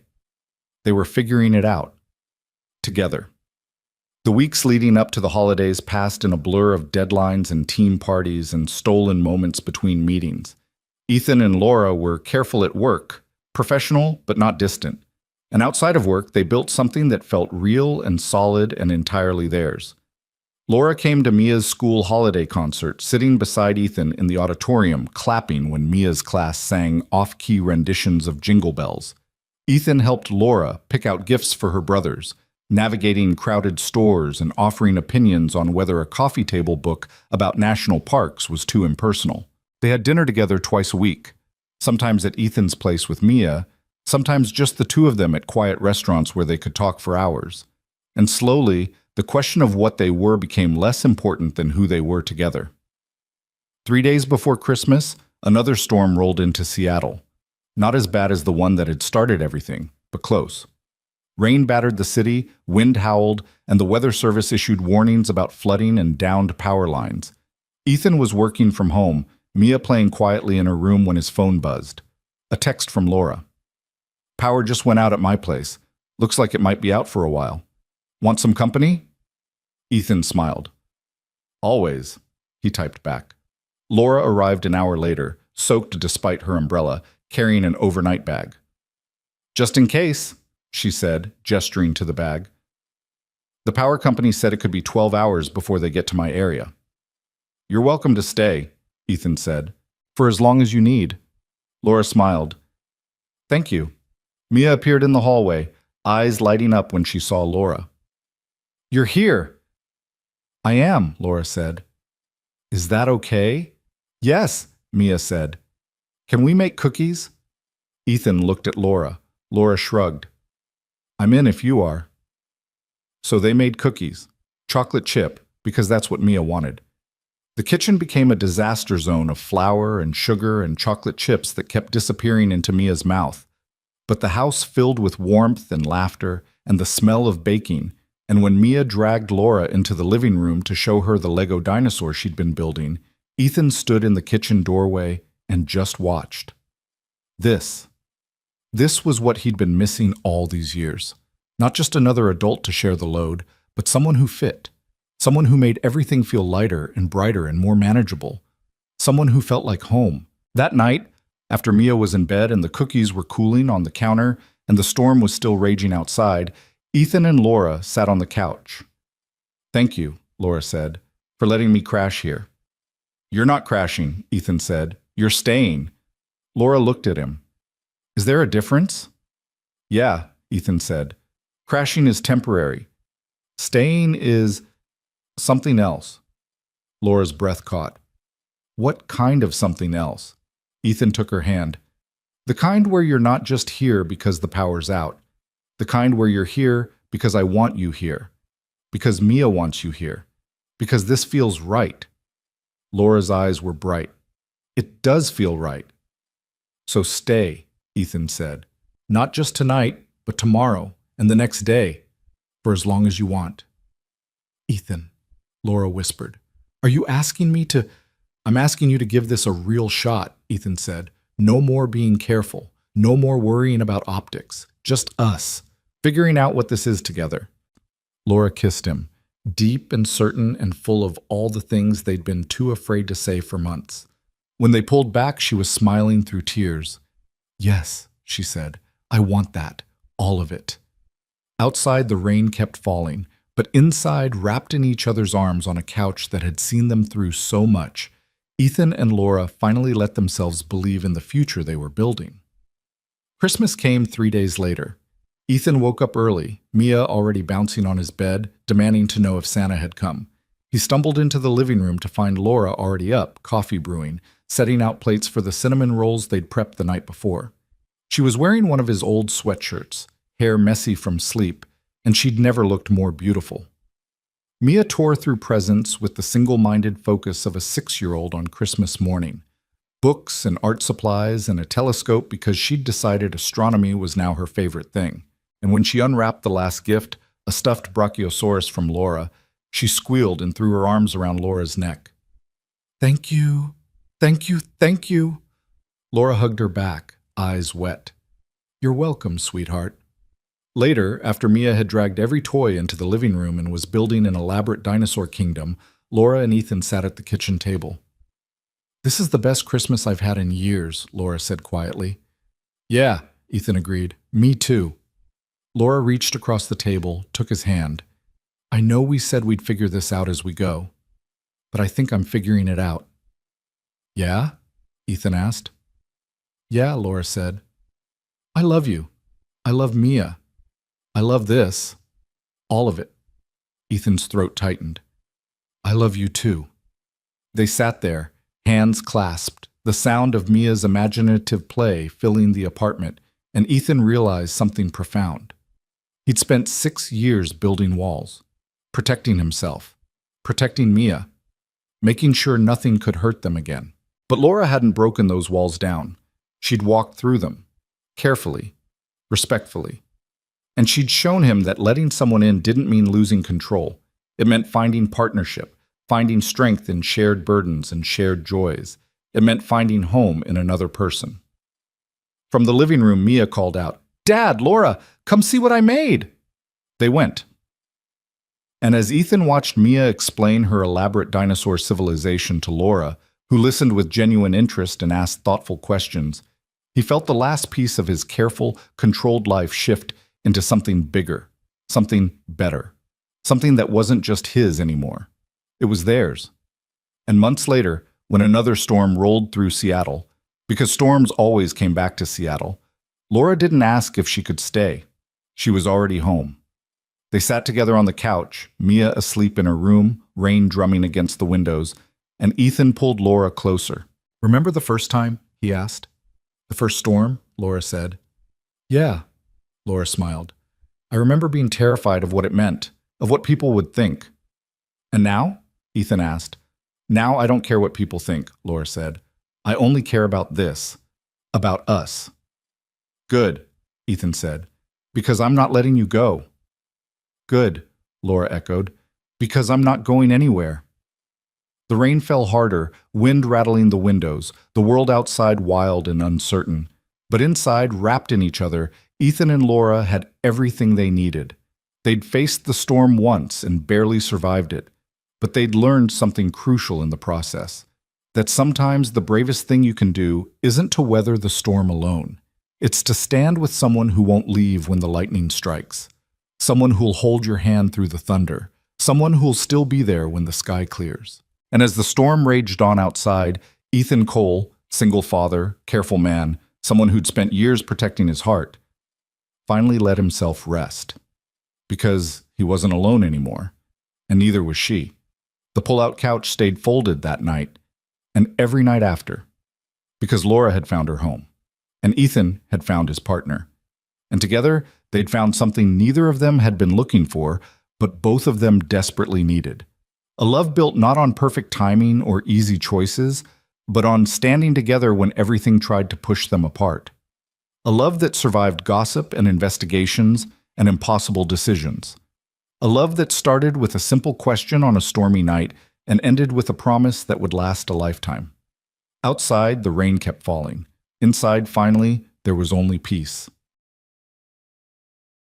They were figuring it out. Together. The weeks leading up to the holidays passed in a blur of deadlines and team parties and stolen moments between meetings. Ethan and Laura were careful at work, professional but not distant. And outside of work, they built something that felt real and solid and entirely theirs. Laura came to Mia's school holiday concert, sitting beside Ethan in the auditorium, clapping when Mia's class sang off-key renditions of Jingle Bells. Ethan helped Laura pick out gifts for her brothers, navigating crowded stores and offering opinions on whether a coffee table book about national parks was too impersonal. They had dinner together twice a week, sometimes at Ethan's place with Mia, sometimes just the two of them at quiet restaurants where they could talk for hours. And slowly, the question of what they were became less important than who they were together. 3 days before Christmas, another storm rolled into Seattle. Not as bad as the one that had started everything, but close. Rain battered the city, wind howled, and the weather service issued warnings about flooding and downed power lines. Ethan was working from home, Mia playing quietly in her room when his phone buzzed. A text from Laura. Power just went out at my place. Looks like it might be out for a while. Want some company? Ethan smiled. Always, he typed back. Laura arrived an hour later, soaked despite her umbrella, carrying an overnight bag. Just in case, she said, gesturing to the bag. The power company said it could be 12 hours before they get to my area. You're welcome to stay, Ethan said, for as long as you need. Laura smiled. Thank you. Mia appeared in the hallway, eyes lighting up when she saw Laura. You're here. I am, Laura said. Is that okay? Yes, Mia said. Can we make cookies? Ethan looked at Laura. Laura shrugged. I'm in if you are. So they made cookies. Chocolate chip, because that's what Mia wanted. The kitchen became a disaster zone of flour and sugar and chocolate chips that kept disappearing into Mia's mouth. But the house filled with warmth and laughter and the smell of baking, and when Mia dragged Laura into the living room to show her the Lego dinosaur she'd been building, Ethan stood in the kitchen doorway and just watched. This was what he'd been missing all these years. Not just another adult to share the load, but someone who fit. Someone who made everything feel lighter and brighter and more manageable. Someone who felt like home. That night, after Mia was in bed and the cookies were cooling on the counter and the storm was still raging outside, Ethan and Laura sat on the couch. Thank you, Laura said, for letting me crash here. You're not crashing, Ethan said. You're staying. Laura looked at him. Is there a difference? Yeah, Ethan said. Crashing is temporary. Staying is something else. Laura's breath caught. What kind of something else? Ethan took her hand. The kind where you're not just here because the power's out. The kind where you're here because I want you here. Because Mia wants you here. Because this feels right. Laura's eyes were bright. It does feel right. So stay, Ethan said. Not just tonight, but tomorrow and the next day, for as long as you want. Ethan, Laura whispered, are you asking me to... I'm asking you to give this a real shot, Ethan said. No more being careful. No more worrying about optics. Just us, figuring out what this is together. Laura kissed him, deep and certain and full of all the things they'd been too afraid to say for months. When they pulled back, she was smiling through tears. Yes, she said, I want that, all of it. Outside, the rain kept falling, but inside, wrapped in each other's arms on a couch that had seen them through so much, Ethan and Laura finally let themselves believe in the future they were building. Christmas came 3 days later. Ethan woke up early, Mia already bouncing on his bed, demanding to know if Santa had come. He stumbled into the living room to find Laura already up, coffee brewing, setting out plates for the cinnamon rolls they'd prepped the night before. She was wearing one of his old sweatshirts, hair messy from sleep, and she'd never looked more beautiful. Mia tore through presents with the single-minded focus of a 6-year-old on Christmas morning. Books and art supplies and a telescope because she'd decided astronomy was now her favorite thing. And when she unwrapped the last gift, a stuffed brachiosaurus from Laura, she squealed and threw her arms around Laura's neck. Thank you, thank you, thank you. Laura hugged her back, eyes wet. You're welcome, sweetheart. Later, after Mia had dragged every toy into the living room and was building an elaborate dinosaur kingdom, Laura and Ethan sat at the kitchen table. This is the best Christmas I've had in years, Laura said quietly. Yeah, Ethan agreed. Me too. Laura reached across the table, took his hand. I know we said we'd figure this out as we go, but I think I'm figuring it out. Yeah? Ethan asked. Yeah, Laura said. I love you. I love Mia. I love this. All of it. Ethan's throat tightened. I love you too. They sat there, hands clasped, the sound of Mia's imaginative play filling the apartment, and Ethan realized something profound. He'd spent 6 years building walls, protecting himself, protecting Mia, making sure nothing could hurt them again. But Laura hadn't broken those walls down. She'd walked through them, carefully, respectfully. And she'd shown him that letting someone in didn't mean losing control. It meant finding partnership, finding strength in shared burdens and shared joys. It meant finding home in another person. From the living room, Mia called out, Dad, Laura, come see what I made. They went. And as Ethan watched Mia explain her elaborate dinosaur civilization to Laura, who listened with genuine interest and asked thoughtful questions, he felt the last piece of his careful, controlled life shift into something bigger, something better, something that wasn't just his anymore. It was theirs. And months later, when another storm rolled through Seattle, because storms always came back to Seattle, Laura didn't ask if she could stay. She was already home. They sat together on the couch, Mia asleep in her room, rain drumming against the windows, and Ethan pulled Laura closer. Remember the first time? He asked. The first storm? Laura said. Yeah. Laura smiled. I remember being terrified of what it meant, of what people would think. And now? Ethan asked. Now I don't care what people think, Laura said. I only care about this, about us. Good, Ethan said, because I'm not letting you go. Good, Laura echoed, because I'm not going anywhere. The rain fell harder, wind rattling the windows, the world outside wild and uncertain. But inside, wrapped in each other, Ethan and Laura had everything they needed. They'd faced the storm once and barely survived it, but they'd learned something crucial in the process, that sometimes the bravest thing you can do isn't to weather the storm alone. It's to stand with someone who won't leave when the lightning strikes, someone who'll hold your hand through the thunder, someone who'll still be there when the sky clears. And as the storm raged on outside, Ethan Cole, single father, careful man, someone who'd spent years protecting his heart, finally let himself rest. Because he wasn't alone anymore, and neither was she. The pull-out couch stayed folded that night, and every night after, because Laura had found her home, and Ethan had found his partner. And together, they'd found something neither of them had been looking for, but both of them desperately needed. A love built not on perfect timing or easy choices, but on standing together when everything tried to push them apart. A love that survived gossip and investigations and impossible decisions. A love that started with a simple question on a stormy night and ended with a promise that would last a lifetime. Outside, the rain kept falling. Inside, finally, there was only peace.